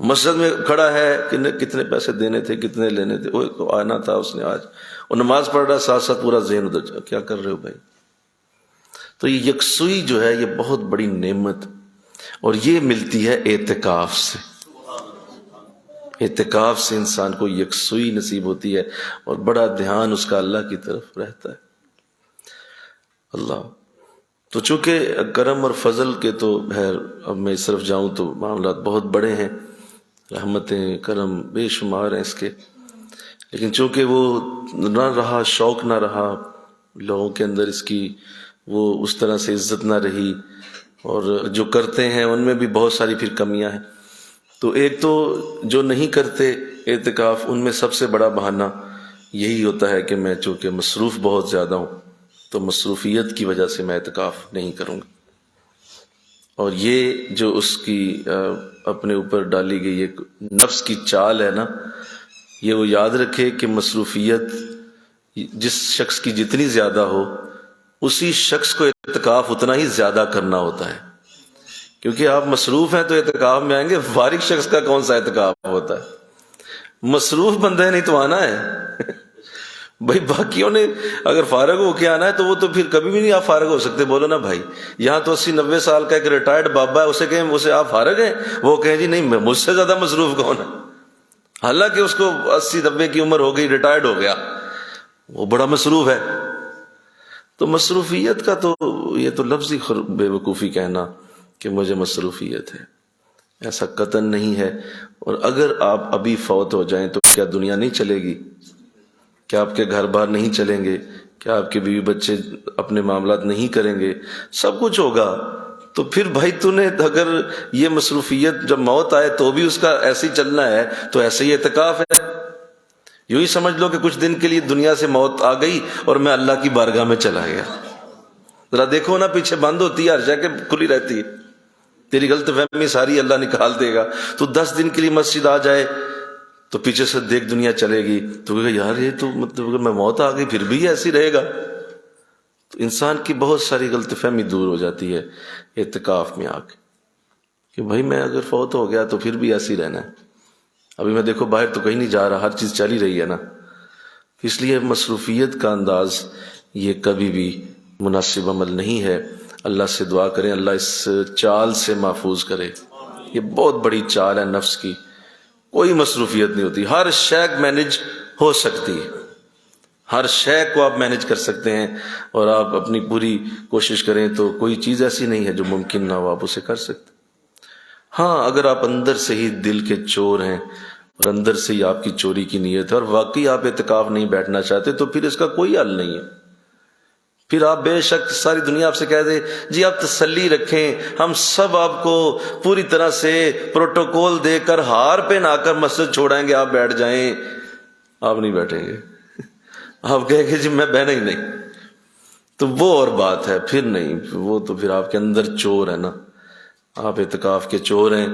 مسجد میں کھڑا ہے کہ کتنے پیسے دینے تھے، کتنے لینے تھے، وہ آنا تھا اس نے آج، اور نماز پڑھ رہا ہے ساتھ ساتھ پورا ذہن ادھر جا، کیا کر رہے ہو بھائی؟ تو یہ یکسوئی جو ہے یہ بہت بڑی نعمت، اور یہ ملتی ہے اعتکاف سے۔ اعتکاف سے انسان کو یکسوئی نصیب ہوتی ہے، اور بڑا دھیان اس کا اللہ کی طرف رہتا ہے۔ اللہ تو چونکہ کرم اور فضل کے تو خیر اب میں اس طرف جاؤں تو معاملات بہت بڑے ہیں، رحمتیں کرم بے شمار ہیں اس کے، لیکن چونکہ وہ نہ رہا، شوق نہ رہا لوگوں کے اندر اس کی، وہ اس طرح سے عزت نہ رہی، اور جو کرتے ہیں ان میں بھی بہت ساری پھر کمیاں ہیں۔ تو ایک تو جو نہیں کرتے اعتکاف، ان میں سب سے بڑا بہانہ یہی ہوتا ہے کہ میں چونکہ مصروف بہت زیادہ ہوں تو مصروفیت کی وجہ سے میں اعتکاف نہیں کروں گا۔ اور یہ جو اس کی اپنے اوپر ڈالی گئی ایک نفس کی چال ہے نا، یہ وہ یاد رکھے کہ مصروفیت جس شخص کی جتنی زیادہ ہو، اسی شخص کو اعتکاف اتنا ہی زیادہ کرنا ہوتا ہے۔ کیونکہ آپ مصروف ہیں تو اعتکاف میں آئیں گے، فارغ شخص کا کون سا اعتکاف ہوتا ہے؟ مصروف بندے نہیں تو آنا ہے بھائی، باقیوں نے اگر فارغ ہو کے آنا ہے تو وہ تو پھر کبھی بھی نہیں آپ فارغ ہو سکتے۔ بولو نا بھائی، یہاں تو 80-90 سال کا ایک ریٹائرڈ بابا ہے، اسے کہیں اسے آپ فارغ ہیں، وہ کہیں جی نہیں مجھ سے زیادہ مصروف کون ہے، حالانکہ اس کو 80-90 کی عمر ہو گئی، ریٹائرڈ ہو گیا، وہ بڑا مصروف ہے۔ تو مصروفیت کا تو یہ تو لفظی بے وقوفی کہنا کہ مجھے مصروفیت ہے، ایسا قطعاً نہیں ہے۔ اور اگر آپ ابھی فوت ہو جائیں تو کیا دنیا نہیں چلے گی؟ کیا آپ کے گھر بار نہیں چلیں گے؟ کیا آپ کے بیوی بچے اپنے معاملات نہیں کریں گے؟ سب کچھ ہوگا۔ تو پھر بھائی تو نے اگر یہ مصروفیت جب موت آئے تو بھی اس کا ایسے ہی چلنا ہے تو ایسے ہی اعتکاف ہے۔ یوں ہی سمجھ لو کہ کچھ دن کے لیے دنیا سے موت آ گئی اور میں اللہ کی بارگاہ میں چلا گیا. ذرا دیکھو نا، پیچھے بند ہوتی ہے ہر جگہ کھلی رہتی ہے، تیری غلط فہمی ساری اللہ نکال دے گا. تو 10 دن کے لیے مسجد آ جائے تو پیچھے سے دیکھ دنیا چلے گی تو کہے گا یار یہ تو مطلب اگر میں موت آ گئی پھر بھی ایسی رہے گا. تو انسان کی بہت ساری غلط فہمی دور ہو جاتی ہے اعتکاف میں آ کے کہ بھائی میں اگر فوت ہو گیا تو پھر بھی ایسی رہنا ہے. ابھی میں دیکھو باہر تو کہیں نہیں جا رہا، ہر چیز چل ہی رہی ہے نا. اس لیے مصروفیت کا انداز یہ کبھی بھی مناسب عمل نہیں ہے. اللہ سے دعا کریں اللہ اس چال سے محفوظ کرے. یہ بہت بڑی چال ہے نفس کی. کوئی مصروفیت نہیں ہوتی، ہر شے مینج ہو سکتی ہے، ہر شے کو آپ مینج کر سکتے ہیں اور آپ اپنی پوری کوشش کریں تو کوئی چیز ایسی نہیں ہے جو ممکن نہ ہو، آپ اسے کر سکتے. ہاں اگر آپ اندر سے ہی دل کے چور ہیں اور اندر سے ہی آپ کی چوری کی نیت ہے اور واقعی آپ اعتکاف نہیں بیٹھنا چاہتے تو پھر اس کا کوئی حل نہیں ہے. پھر آپ بے شک ساری دنیا آپ سے کہہ دے جی آپ تسلی رکھیں، ہم سب آپ کو پوری طرح سے پروٹوکول دے کر ہار پہنا کر مسجد چھوڑائیں گے، آپ بیٹھ جائیں. آپ نہیں بیٹھیں گے، آپ کہیں گے جی میں بہنا ہی نہیں. تو وہ اور بات ہے، پھر نہیں، وہ تو پھر آپ کے اندر چور ہے نا، آپ اعتکاف کے چور ہیں،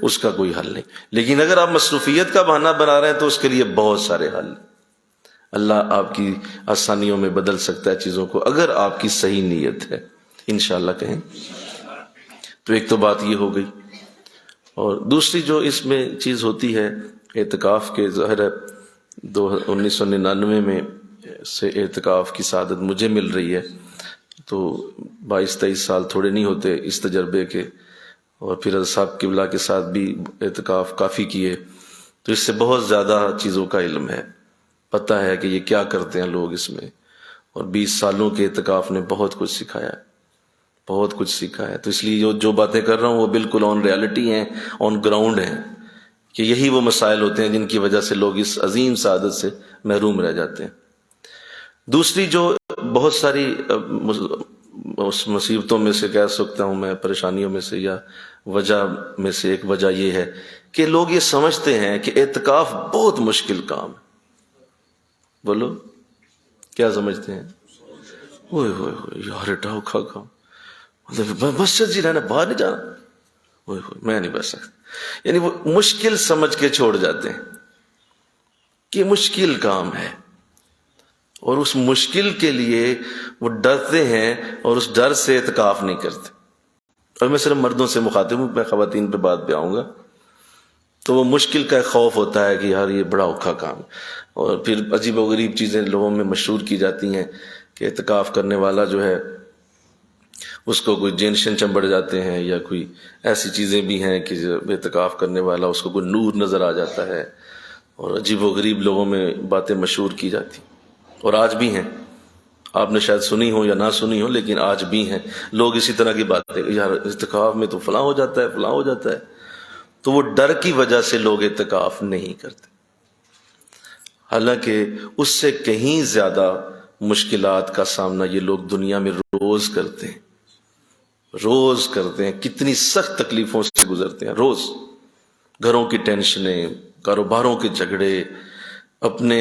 اس کا کوئی حل نہیں. لیکن اگر آپ مصروفیت کا بہانہ بنا رہے ہیں تو اس کے لیے بہت سارے حل. اللہ آپ کی آسانیوں میں بدل سکتا ہے چیزوں کو اگر آپ کی صحیح نیت ہے، انشاءاللہ کہیں. تو ایک تو بات یہ ہو گئی. اور دوسری جو اس میں چیز ہوتی ہے اعتکاف کے، ظاہر ہے 1999 میں سے اعتکاف کی سعادت مجھے مل رہی ہے، تو 22-23 سال تھوڑے نہیں ہوتے اس تجربے کے. اور پھر حضرت صاحب قبلہ کے ساتھ بھی اعتکاف کافی کیے، تو اس سے بہت زیادہ چیزوں کا علم ہے، پتہ ہے کہ یہ کیا کرتے ہیں لوگ اس میں. اور 20 سالوں کے اعتکاف نے بہت کچھ سکھایا ہے، بہت کچھ سیکھا ہے. تو اس لیے جو باتیں کر رہا ہوں وہ بالکل آن ریالٹی ہیں، آن گراؤنڈ ہیں، کہ یہی وہ مسائل ہوتے ہیں جن کی وجہ سے لوگ اس عظیم سعادت سے محروم رہ جاتے ہیں. دوسری جو بہت ساری اس مصیبتوں میں سے کہہ سکتا ہوں میں، پریشانیوں میں سے یا وجہ میں سے ایک وجہ یہ ہے کہ لوگ یہ سمجھتے ہیں کہ اعتکاف بہت مشکل کام ہے. بولو کیا سمجھتے ہیں؟ اوئے ہوئے ہوئے یار اٹھا اکھا کام، مسجد جی رہنا، باہر نہیں جانا، اوئے ہوئے میں نہیں بچ سکتا. یعنی وہ مشکل سمجھ کے چھوڑ جاتے ہیں کہ مشکل کام ہے، اور اس مشکل کے لیے وہ ڈرتے ہیں اور اس ڈر سے اعتکاف نہیں کرتے. اور میں صرف مردوں سے مخاطب ہوں، میں خواتین پہ بات پہ آؤں گا. تو وہ مشکل کا ایک خوف ہوتا ہے کہ یار یہ بڑا اوکھا کام ہے. اور پھر عجیب و غریب چیزیں لوگوں میں مشہور کی جاتی ہیں کہ اعتکاف کرنے والا جو ہے اس کو کوئی جن شن چمبڑ جاتے ہیں، یا کوئی ایسی چیزیں بھی ہیں کہ اعتکاف کرنے والا اس کو کوئی نور نظر آ جاتا ہے، اور عجیب و غریب لوگوں میں باتیں مشہور کی جاتی اور آج بھی ہیں. آپ نے شاید سنی ہو یا نہ سنی ہو، لیکن آج بھی ہیں لوگ اسی طرح کی باتیں، یار اعتکاف میں تو فلاں ہو جاتا ہے، فلاں ہو جاتا ہے. تو وہ ڈر کی وجہ سے لوگ اعتکاف نہیں کرتے، حالانکہ اس سے کہیں زیادہ مشکلات کا سامنا یہ لوگ دنیا میں روز کرتے ہیں، روز کرتے ہیں. کتنی سخت تکلیفوں سے گزرتے ہیں روز، گھروں کی ٹینشنیں، کاروباروں کے جھگڑے، اپنے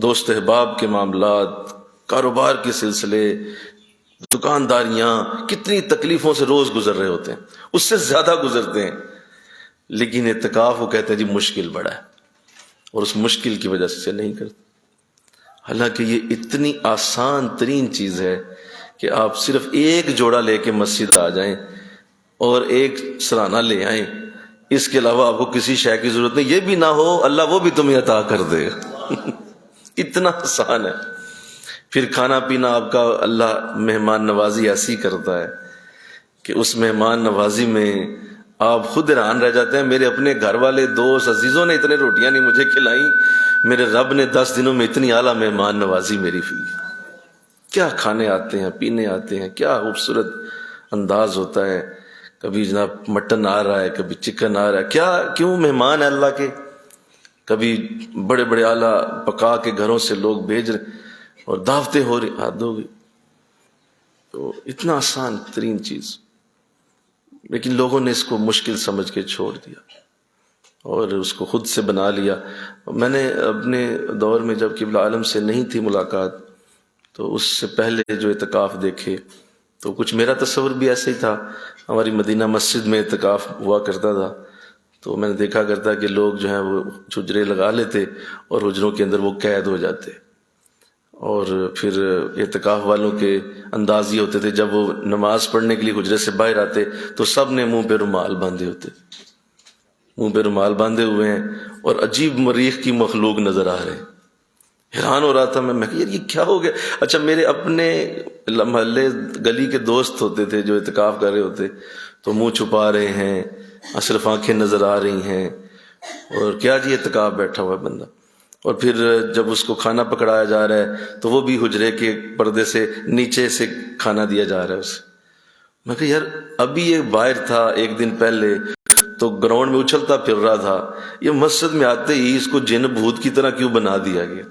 دوست احباب کے معاملات، کاروبار کے سلسلے، دکانداریاں، کتنی تکلیفوں سے روز گزر رہے ہوتے ہیں، اس سے زیادہ گزرتے ہیں. لیکن اعتکاف وہ کہتے ہیں جی مشکل بڑا ہے، اور اس مشکل کی وجہ سے نہیں کرتے. حالانکہ یہ اتنی آسان ترین چیز ہے کہ آپ صرف ایک جوڑا لے کے مسجد آ جائیں اور ایک سرانہ لے آئیں، اس کے علاوہ آپ کو کسی شے کی ضرورت نہیں. یہ بھی نہ ہو اللہ وہ بھی تمہیں عطا کر دے. اتنا آسان ہے. پھر کھانا پینا آپ کا اللہ مہمان نوازی ایسی کرتا ہے کہ اس مہمان نوازی میں آپ خود حیران رہ جاتے ہیں. میرے اپنے گھر والے دوست عزیزوں نے اتنے روٹیاں نہیں مجھے کھلائیں، میرے رب نے 10 دنوں میں اتنی اعلیٰ مہمان نوازی میری کی. کیا کھانے آتے ہیں، پینے آتے ہیں، کیا خوبصورت انداز ہوتا ہے. کبھی جناب مٹن آ رہا ہے، کبھی چکن آ رہا ہے، کیا کیوں مہمان ہے اللہ کے. کبھی بڑے بڑے اعلیٰ پکا کے گھروں سے لوگ بھیج رہے اور دعوتیں ہو رہی، حد ہو گئی. تو اتنا آسان ترین چیز، لیکن لوگوں نے اس کو مشکل سمجھ کے چھوڑ دیا. اور اس کو خود سے بنا لیا. میں نے اپنے دور میں جب قبلہ عالم سے نہیں تھی ملاقات تو اس سے پہلے جو اعتکاف دیکھے تو کچھ میرا تصور بھی ایسے ہی تھا. ہماری مدینہ مسجد میں اعتکاف ہوا کرتا تھا تو میں نے دیکھا کرتا کہ لوگ جو ہیں وہ حجرے لگا لیتے اور حجروں کے اندر وہ قید ہو جاتے، اور پھر اعتکاف والوں کے انداز یہ ہوتے تھے جب وہ نماز پڑھنے کے لیے حجرے سے باہر آتے تو سب نے منہ پہ رومال باندھے ہوتے، منہ پہ رومال باندھے ہوئے ہیں اور عجیب مریخ کی مخلوق نظر آ رہے ہیں. حیران ہو رہا تھا میں کہ یار یہ کیا ہو گیا. اچھا میرے اپنے محلے گلی کے دوست ہوتے تھے جو اعتکاف کر رہے ہوتے تو منہ چھپا رہے ہیں، صرف آنکھیں نظر آ رہی ہیں، اور کیا جی اعتکاف بیٹھا ہوا ہے بندہ. اور پھر جب اس کو کھانا پکڑایا جا رہا ہے تو وہ بھی حجرے کے پردے سے نیچے سے کھانا دیا جا رہا ہے اسے. میں کہ یار ابھی یہ باہر تھا ایک دن پہلے تو گراؤنڈ میں اچھلتا پھر رہا تھا، یہ مسجد میں آتے ہی اس کو جن بھوت کی طرح کیوں بنا دیا گیا؟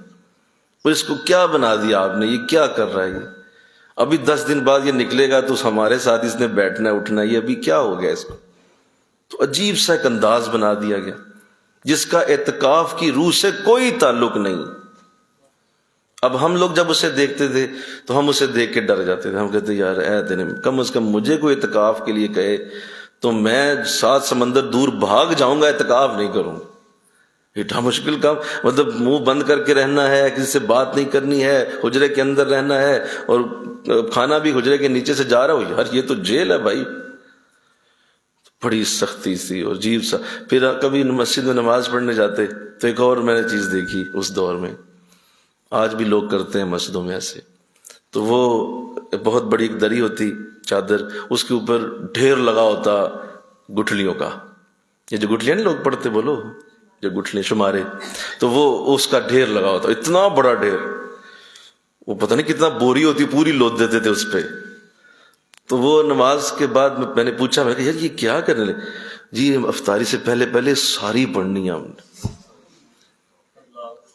اور اس کو کیا بنا دیا آپ نے؟ یہ کیا کر رہا ہے؟ یہ ابھی 10 دن بعد یہ نکلے گا تو ہمارے ساتھ اس نے بیٹھنا اٹھنا، یہ ابھی کیا ہو گیا اس کو؟ تو عجیب سا ایک انداز بنا دیا گیا جس کا اعتکاف کی روح سے کوئی تعلق نہیں. اب ہم لوگ جب اسے دیکھتے تھے تو ہم اسے دیکھ کے ڈر جاتے تھے. ہم کہتے یار اے دن کم از کم مجھے کوئی اعتکاف کے لیے کہے تو میں 7 سمندر دور بھاگ جاؤں گا، اعتکاف نہیں کروں. اتنا مشکل کام، مطلب منہ بند کر کے رہنا ہے، کسی سے بات نہیں کرنی ہے، حجرے کے اندر رہنا ہے، اور کھانا بھی حجرے کے نیچے سے جا رہا ہو. یار یہ تو جیل ہے بھائی. بڑی سختی سی اور عجیب سا. پھر کبھی مسجد میں نماز پڑھنے جاتے تو ایک اور میں نے چیز دیکھی اس دور میں، آج بھی لوگ کرتے ہیں مسجدوں میں ایسے. تو وہ بہت بڑی ایک دری ہوتی چادر، اس کے اوپر ڈھیر لگا ہوتا گٹھلیوں کا. یہ جو گٹھلیاں نہیں لوگ پڑھتے بولو، جو گٹھلیاں شمارے، تو وہ اس کا ڈھیر لگا ہوتا، اتنا بڑا ڈھیر، وہ پتہ نہیں کتنا بوری ہوتی، پوری لود دیتے تھے اس پہ. تو وہ نماز کے بعد میں نے پوچھا، میں کہ یار یہ کیا کرنے لے؟ جی افطاری سے پہلے ساری پڑھنی ہے ہم نے.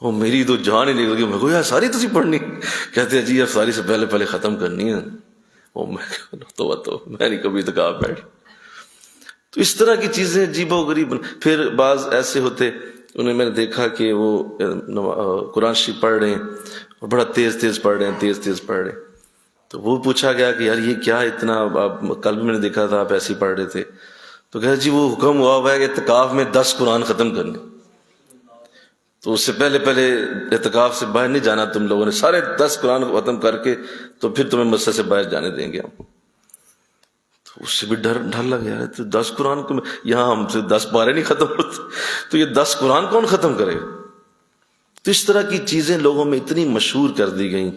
وہ میری تو جان ہی نکل گئی. میں کو یار ساری تسی پڑھنی؟ کہتے ہیں جی افطاری سے پہلے ختم کرنی ہے. تو میں نہیں کبھی اعتکاف بیٹھ. تو اس طرح کی چیزیں عجیب و غریب. پھر بعض ایسے ہوتے انہیں میں نے دیکھا کہ وہ قرآن شریف پڑھ رہے ہیں اور بڑا تیز پڑھ رہے ہیں. تو وہ پوچھا گیا کہ یار یہ کیا اتنا، آپ کل بھی میں نے دیکھا تھا آپ ایسے ہی پڑھ رہے تھے. تو کہا جی وہ حکم ہوا ہے کہ اعتکاف میں 10 قرآن ختم کرنے، تو اس سے پہلے اعتکاف سے باہر نہیں جانا تم لوگوں نے. سارے 10 قرآن ختم کر کے تو پھر تمہیں مسجد سے باہر جانے دیں گے ہم. تو اس سے بھی ڈر لگ گیا. تو 10 قرآن کو یہاں ہم سے 10 پارے نہیں ختم ہوتے تو یہ 10 قرآن کون ختم کرے گا؟ تو اس طرح کی چیزیں لوگوں میں اتنی مشہور کر دی گئیں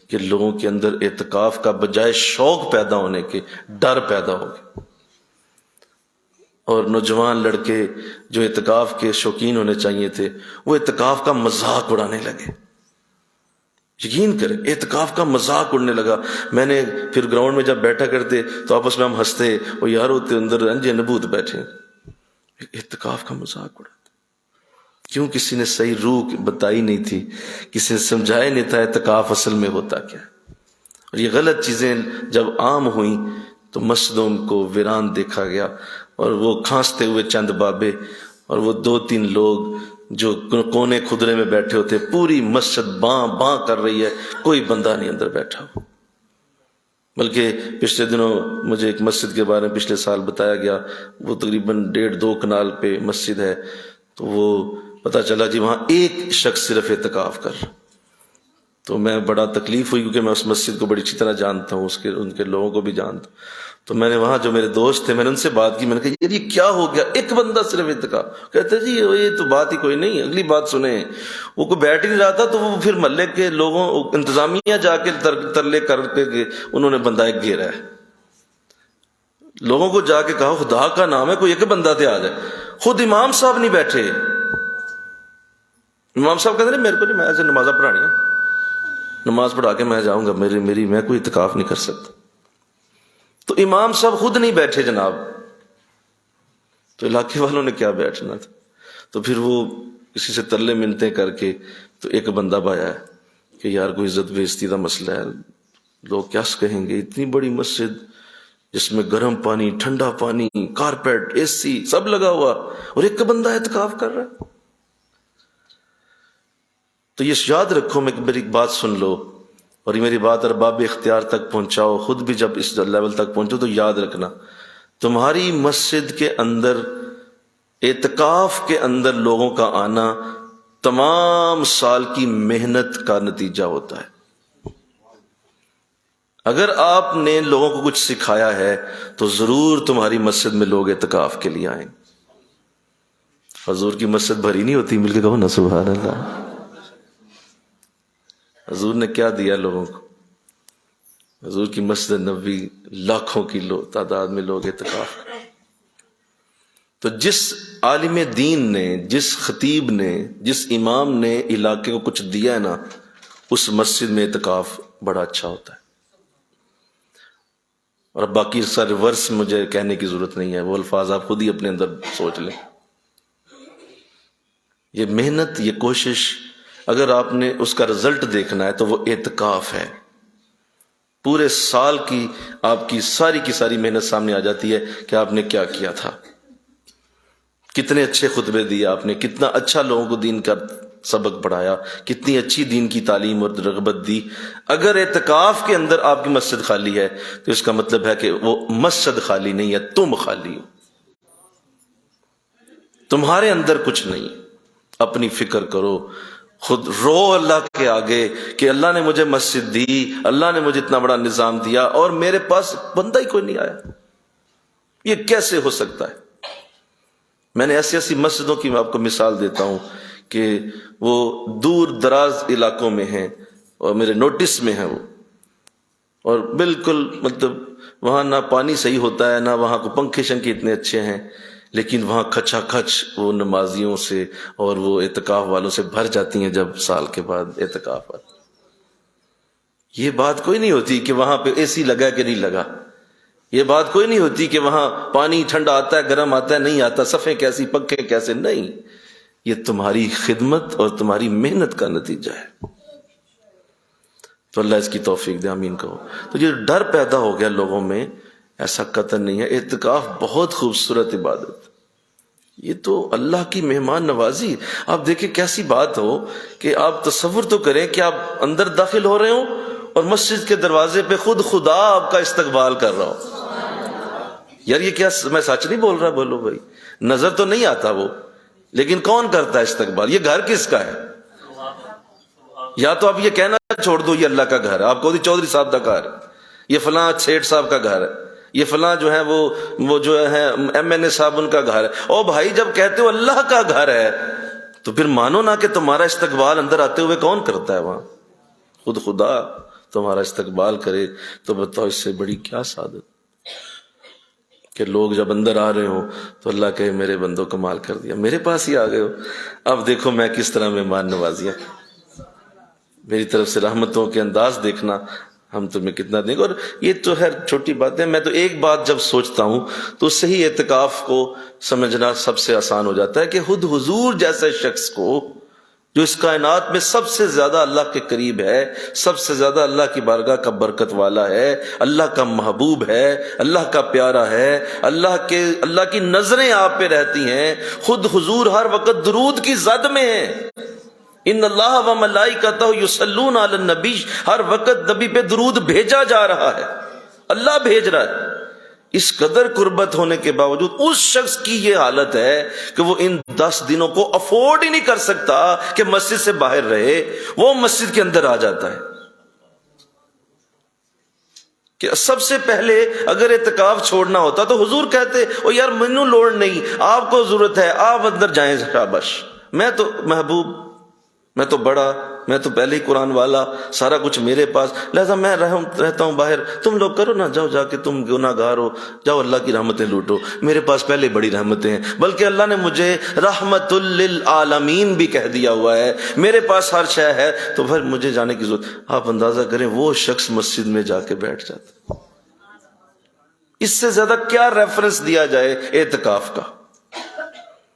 کہ لوگوں کے اندر اعتکاف کا بجائے شوق پیدا ہونے کے ڈر پیدا ہو گیا. اور نوجوان لڑکے جو اعتکاف کے شوقین ہونے چاہیے تھے وہ اعتکاف کا مذاق اڑانے لگے. یقین کریں اعتکاف کا مذاق اڑنے لگا. میں نے پھر گراؤنڈ میں جب بیٹھا کرتے تو آپس میں ہم ہنستے، وہ یار ہوتے اندر انجے نبوت بیٹھے، اعتکاف کا مذاق اڑاتے. کیوں؟ کسی نے صحیح روح بتائی نہیں تھی، کسی نے سمجھایا نہیں تھا اعتکاف اصل میں ہوتا کیا. اور یہ غلط چیزیں جب عام ہوئیں تو مسجدوں کو ویران دیکھا گیا، اور وہ کھانستے ہوئے چند بابے اور وہ 2-3 لوگ جو کونے کھدرے میں بیٹھے ہوتے، پوری مسجد باں باں کر رہی ہے، کوئی بندہ نہیں اندر بیٹھا ہو. بلکہ پچھلے دنوں مجھے ایک مسجد کے بارے میں پچھلے سال بتایا گیا، وہ تقریباً 1.5-2 کنال پہ مسجد ہے. تو وہ پتہ چلا جی وہاں ایک شخص صرف اعتکاف کر. تو میں بڑا تکلیف ہوئی کیونکہ میں اس مسجد کو بڑی اچھی طرح جانتا ہوں، ان کے لوگوں کو بھی جانتا ہوں. تو میں نے وہاں جو میرے دوست تھے میں نے ان سے بات کی. میں نے کہا یار یہ کیا ہو گیا، ایک بندہ صرف اعتکاف؟ کہتے جی یہ تو بات ہی کوئی نہیں، اگلی بات سنیں. وہ کوئی بیٹھ ہی نہیں رہا تھا تو وہ پھر محلے کے لوگوں انتظامیہ جا کے ترلے کر کے انہوں نے بندہ ایک گھیرا ہے. لوگوں کو جا کے کہا خدا کا نام ہے کوئی ایک بندہ تے آ جائے. خود امام صاحب نہیں بیٹھے. امام صاحب کہتے نہیں میرے کو نہیں، میں ایسے نمازیں پڑھانی ہے، نماز پڑھا کے میں جاؤں گا، میری میں کوئی اعتکاف نہیں کر سکتا. تو امام صاحب خود نہیں بیٹھے جناب، تو علاقے والوں نے کیا بیٹھنا تھا. تو پھر وہ کسی سے ترلے منتیں کر کے تو ایک بندہ بایا ہے کہ یار کوئی عزت بے عزتی کا مسئلہ ہے، لوگ کیا کہیں گے، اتنی بڑی مسجد جس میں گرم پانی، ٹھنڈا پانی، کارپیٹ، اے سی سب لگا ہوا، اور ایک بندہ اعتکاف کر رہا ہے۔ تو یہ یاد رکھو، میری بات سن لو، اور یہ میری بات ارباب اختیار تک پہنچاؤ، خود بھی جب اس لیول تک پہنچو تو یاد رکھنا، تمہاری مسجد کے اندر اعتکاف کے اندر لوگوں کا آنا تمام سال کی محنت کا نتیجہ ہوتا ہے۔ اگر آپ نے لوگوں کو کچھ سکھایا ہے تو ضرور تمہاری مسجد میں لوگ اعتکاف کے لیے آئیں۔ حضور کی مسجد بھری نہیں ہوتی، مل کے کہو نا سبحان اللہ۔ حضور نے کیا دیا لوگوں کو؟ حضور کی مسجد نبوی لاکھوں کی تعداد میں لوگ اعتکاف کریں۔ تو جس عالم دین نے، جس خطیب نے، جس امام نے علاقے کو کچھ دیا ہے نا، اس مسجد میں اعتکاف بڑا اچھا ہوتا ہے۔ اور اب باقی سارے ورس مجھے کہنے کی ضرورت نہیں ہے، وہ الفاظ آپ خود ہی اپنے اندر سوچ لیں۔ یہ محنت، یہ کوشش، اگر آپ نے اس کا رزلٹ دیکھنا ہے تو وہ اعتکاف ہے۔ پورے سال کی آپ کی ساری محنت سامنے آ جاتی ہے کہ آپ نے کیا کیا تھا، کتنے اچھے خطبے دیے آپ نے، کتنا اچھا لوگوں کو دین کا سبق پڑھایا، کتنی اچھی دین کی تعلیم اور رغبت دی۔ اگر اعتکاف کے اندر آپ کی مسجد خالی ہے تو اس کا مطلب ہے کہ وہ مسجد خالی نہیں ہے، تم خالی ہو، تمہارے اندر کچھ نہیں۔ اپنی فکر کرو، خود رو اللہ کے آگے کہ اللہ نے مجھے مسجد دی، اللہ نے مجھے اتنا بڑا نظام دیا اور میرے پاس بندہ ہی کوئی نہیں آیا، یہ کیسے ہو سکتا ہے؟ میں نے ایسی مسجدوں کی میں آپ کو مثال دیتا ہوں کہ وہ دور دراز علاقوں میں ہیں اور میرے نوٹس میں ہیں وہ، اور بالکل مطلب وہاں نہ پانی صحیح ہوتا ہے، نہ وہاں کو پنکھے شنکھے اتنے اچھے ہیں، لیکن وہاں کھچا کھچ وہ نمازیوں سے اور وہ اعتکاف والوں سے بھر جاتی ہیں جب سال کے بعد اعتکاف آتا۔ یہ بات کوئی نہیں ہوتی کہ وہاں پہ اے سی لگا کہ نہیں لگا، یہ بات کوئی نہیں ہوتی کہ وہاں پانی ٹھنڈا آتا ہے، گرم آتا ہے، نہیں آتا، صفیں کیسی، پنکھے کیسے، نہیں، یہ تمہاری خدمت اور تمہاری محنت کا نتیجہ ہے۔ تو اللہ اس کی توفیق دے، آمین کہو۔ تو یہ ڈر پیدا ہو گیا لوگوں میں، ایسا قطعاً نہیں ہے۔ اعتکاف بہت خوبصورت عبادت، یہ تو اللہ کی مہمان نوازی۔ آپ دیکھیں کیسی بات ہو کہ آپ تصور تو کریں کہ آپ اندر داخل ہو رہے ہوں اور مسجد کے دروازے پہ خود خدا آپ کا استقبال کر رہا ہو۔ یار یہ کیا، میں سچ نہیں بول رہا، بولو بھائی، نظر تو نہیں آتا وہ، لیکن کون کرتا ہے استقبال؟ یہ گھر کس کا ہے؟ یا تو آپ یہ کہنا چھوڑ دو یہ اللہ کا گھر ہے، آپ کو چودھری صاحب کا گھر ہے، یہ فلاں سیٹھ صاحب کا گھر ہے، یہ فلاں جو ہے وہ جو ہے ایم این اے صاحب ان کا گھر ہے۔ او بھائی جب کہتے ہو اللہ کا گھر ہے تو پھر مانو نا کہ تمہارا استقبال اندر آتے ہوئے کون کرتا ہے وہاں؟ خود خدا تمہارا استقبال کرے تو بتاؤ اس سے بڑی کیا سعادت کہ لوگ جب اندر آ رہے ہوں تو اللہ کہے میرے بندوں کمال کر دیا، میرے پاس ہی آ گئے ہو، اب دیکھو میں کس طرح مہمان نوازیاں، میری طرف سے رحمتوں کے انداز دیکھنا ہم تمہیں کتنا دیں گے۔ اور یہ تو خیر چھوٹی بات ہے، میں تو ایک بات جب سوچتا ہوں تو صحیح اعتکاف کو سمجھنا سب سے آسان ہو جاتا ہے کہ خود حضور جیسے شخص کو جو اس کائنات میں سب سے زیادہ اللہ کے قریب ہے، سب سے زیادہ اللہ کی بارگاہ کا برکت والا ہے، اللہ کا محبوب ہے، اللہ کا پیارا ہے، اللہ کی نظریں آپ پہ رہتی ہیں، خود حضور ہر وقت درود کی زد میں ہیں۔ ان اللہ و ملائکتہ یصلون علی النبی، ہر وقت نبی پہ درود بھیجا جا رہا ہے، اللہ بھیج رہا ہے۔ اس قدر قربت ہونے کے باوجود اس شخص کی یہ حالت ہے کہ وہ ان 10 دنوں کو افورڈ ہی نہیں کر سکتا کہ مسجد سے باہر رہے، وہ مسجد کے اندر آ جاتا ہے۔ کہ سب سے پہلے اگر اعتکاف چھوڑنا ہوتا تو حضور کہتے او یار مینوں لوڑ نہیں، آپ کو ضرورت ہے، آپ اندر جائیں، شاباش، میں تو محبوب، میں تو بڑا، میں تو پہلے ہی قرآن والا، سارا کچھ میرے پاس، لہذا میں رہتا ہوں باہر، تم لوگ کرو نا، جاؤ جا کے، تم گناہ گار ہو، جاؤ اللہ کی رحمتیں لوٹو، میرے پاس پہلے بڑی رحمتیں ہیں، بلکہ اللہ نے مجھے رحمت للعالمین بھی کہہ دیا ہوا ہے، میرے پاس ہر شے ہے، تو پھر مجھے جانے کی ضرورت۔ آپ اندازہ کریں وہ شخص مسجد میں جا کے بیٹھ جاتا، اس سے زیادہ کیا ریفرنس دیا جائے اعتکاف کا،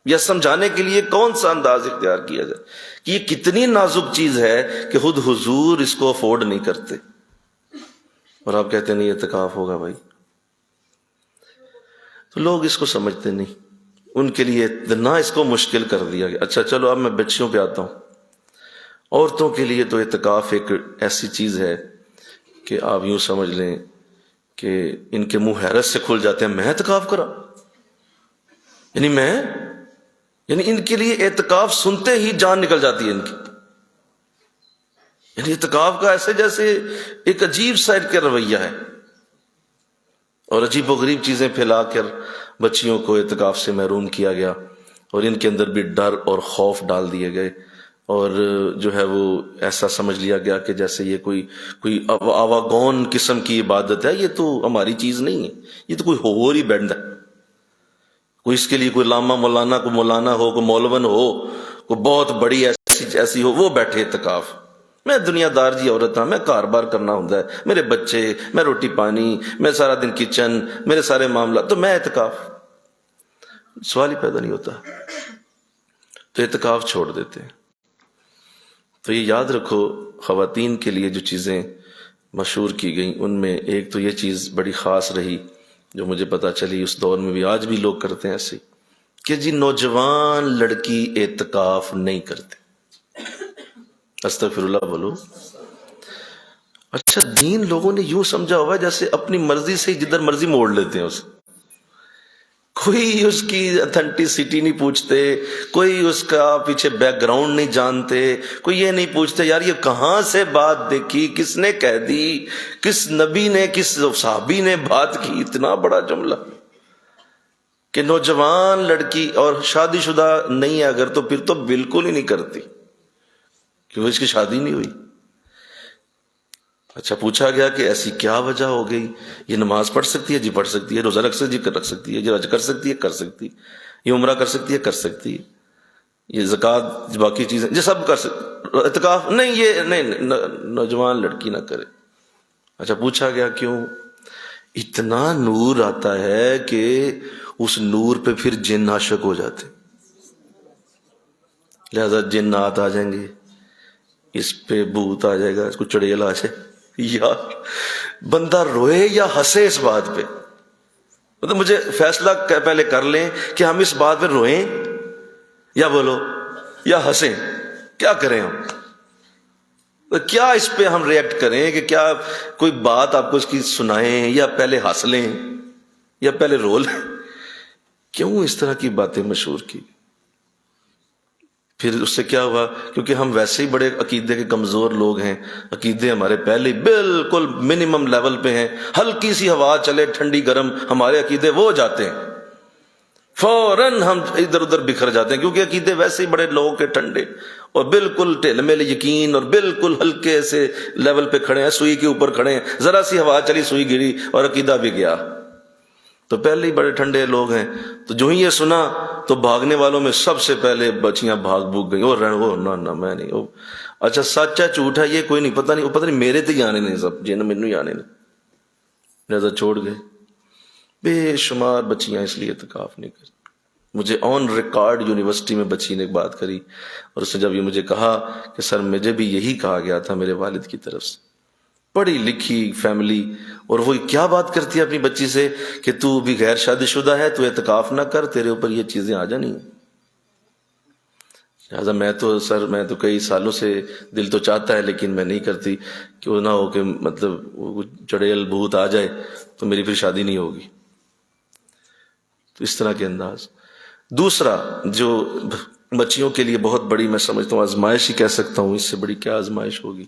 یا سمجھانے کے لیے کون سا انداز اختیار کیا جائے کہ یہ کتنی نازک چیز ہے کہ خود حضور اس کو افورڈ نہیں کرتے، اور آپ کہتے ہیں نہیں اعتکاف ہوگا بھائی۔ تو لوگ اس کو سمجھتے نہیں، ان کے لیے اتنا اس کو مشکل کر دیا گیا۔ اچھا چلو اب میں بچیوں پہ آتا ہوں۔ عورتوں کے لیے تو اعتکاف ایک ایسی چیز ہے کہ آپ یوں سمجھ لیں کہ ان کے منہ حیرت سے کھل جاتے ہیں، میں اعتکاف کرا، یعنی ان کے لیے اعتکاف سنتے ہی جان نکل جاتی ہے ان کی، یعنی اعتکاف کا ایسے جیسے ایک عجیب سا ان کا رویہ ہے، اور عجیب و غریب چیزیں پھیلا کر بچیوں کو اعتکاف سے محروم کیا گیا، اور ان کے اندر بھی ڈر اور خوف ڈال دیے گئے، اور جو ہے وہ ایسا سمجھ لیا گیا کہ جیسے یہ کوئی آواگون قسم کی عبادت ہے، یہ تو ہماری چیز نہیں ہے، یہ تو کوئی اور ہی بینڈ ہے، کوئی اس کے لیے کوئی لاما مولانا، کوئی مولانا ہو، کوئی مولون ہو، کوئی بہت بڑی ایسی ہو، وہ بیٹھے اعتکاف۔ میں دنیا دار جی عورت ہوں، میں کار بار کرنا ہوتا ہے، میرے بچے، میں روٹی پانی، میں سارا دن کچن، میرے سارے معاملات، تو میں اعتکاف، سوال ہی پیدا نہیں ہوتا، تو اعتکاف چھوڑ دیتے ہیں۔ تو یہ یاد رکھو، خواتین کے لیے جو چیزیں مشہور کی گئیں ان میں ایک تو یہ چیز بڑی خاص رہی جو مجھے پتا چلی اس دور میں بھی، آج بھی لوگ کرتے ہیں ایسے، کہ جی نوجوان لڑکی اعتکاف نہیں کرتے۔ استغفر اللہ بولو۔ اچھا دین لوگوں نے یوں سمجھا ہوا جیسے اپنی مرضی سے جدھر مرضی موڑ لیتے ہیں اسے، کوئی اس کی اتھینٹسٹی نہیں پوچھتے، کوئی اس کا پیچھے بیک گراؤنڈ نہیں جانتے، کوئی یہ نہیں پوچھتے یار یہ کہاں سے بات دیکھی، کس نے کہہ دی، کس نبی نے، کس صحابی نے بات کی۔ اتنا بڑا جملہ کہ نوجوان لڑکی اور شادی شدہ نہیں ہے اگر تو پھر تو بالکل ہی نہیں کرتی کیونکہ اس کی شادی نہیں ہوئی۔ اچھا پوچھا گیا کہ ایسی کیا وجہ ہو گئی، یہ نماز پڑھ سکتی ہے؟ جی پڑھ سکتی ہے۔ روزہ رکھ سکتی ہے؟ رکھ سکتی ہے۔ یہ حج کر سکتی ہے؟ کر سکتی ہے۔ یہ عمرہ کر سکتی ہے؟ کر سکتی ہے۔ یہ زکوٰۃ باقی چیزیں یہ سب کر سکتی، اعتکاف نہیں، یہ نہیں، نوجوان لڑکی نہ کرے۔ اچھا پوچھا گیا کیوں؟ اتنا نور آتا ہے کہ اس نور پہ پھر جن عاشق ہو جاتے، لہذا جنات آ جائیں گے، اس پہ بھوت آ جائے گا، اس کو چڑیل آ جائے، یار بندہ روئے یا ہنسے اس بات پہ؟ مطلب مجھے فیصلہ پہلے کر لیں کہ ہم اس بات پہ روئیں یا بولو یا ہنسیں، کیا کریں ہم؟ کیا اس پہ ہم ریئیکٹ کریں کہ کیا کوئی بات آپ کو اس کی سنائیں یا پہلے ہنس لیں یا پہلے رو لیں؟ کیوں اس طرح کی باتیں مشہور کی؟ پھر اس سے کیا ہوا؟ کیونکہ ہم ویسے ہی بڑے عقیدے کے کمزور لوگ ہیں، عقیدے ہمارے پہلے بالکل منیمم لیول پہ ہیں، ہلکی سی ہوا چلے ٹھنڈی گرم ہمارے عقیدے وہ جاتے ہیں، فوراً ہم ادھر ادھر بکھر جاتے ہیں، کیونکہ عقیدے ویسے ہی بڑے لوگوں کے ٹھنڈے اور بالکل ٹھیل میل یقین اور بالکل ہلکے سے لیول پہ کھڑے ہیں، سوئی کے اوپر کھڑے ہیں، ذرا سی ہوا چلی سوئی گری اور عقیدہ بھی گیا۔ تو پہلے ہی بڑے ٹھنڈے لوگ ہیں، تو جو ہی یہ سنا تو بھاگنے والوں میں سب سے پہلے بچیاں بھاگ بھوگ گئیں، اور نہ میں نہیں، اچھا سچ ہے جھوٹ ہے یہ کوئی نہیں، پتہ نہیں میرے تے ہی آنے نہیں، سب جن مینوں ہی آنے نہیں، لہذا چھوڑ گئے۔ بے شمار بچیاں اس لیے اعتکاف نہیں کرتی۔ مجھے آن ریکارڈ یونیورسٹی میں بچی نے ایک بات کری، اور اس نے جب یہ مجھے کہا کہ سر مجھے بھی یہی کہا گیا تھا میرے والد کی طرف سے، پڑھی لکھی فیملی، اور وہ کیا بات کرتی ہے اپنی بچی سے کہ تو بھی غیر شادی شدہ ہے، تو اعتکاف نہ کر، تیرے اوپر یہ چیزیں آ جانی ہیں۔ لہٰذا میں تو کئی سالوں سے دل تو چاہتا ہے لیکن میں نہیں کرتی، کیوں نہ ہو کہ مطلب چڑیل بھوت آ جائے تو میری پھر شادی نہیں ہوگی۔ تو اس طرح کے انداز۔ دوسرا جو بچیوں کے لیے بہت بڑی میں سمجھتا ہوں آزمائش ہی کہہ سکتا ہوں، اس سے بڑی کیا آزمائش ہوگی،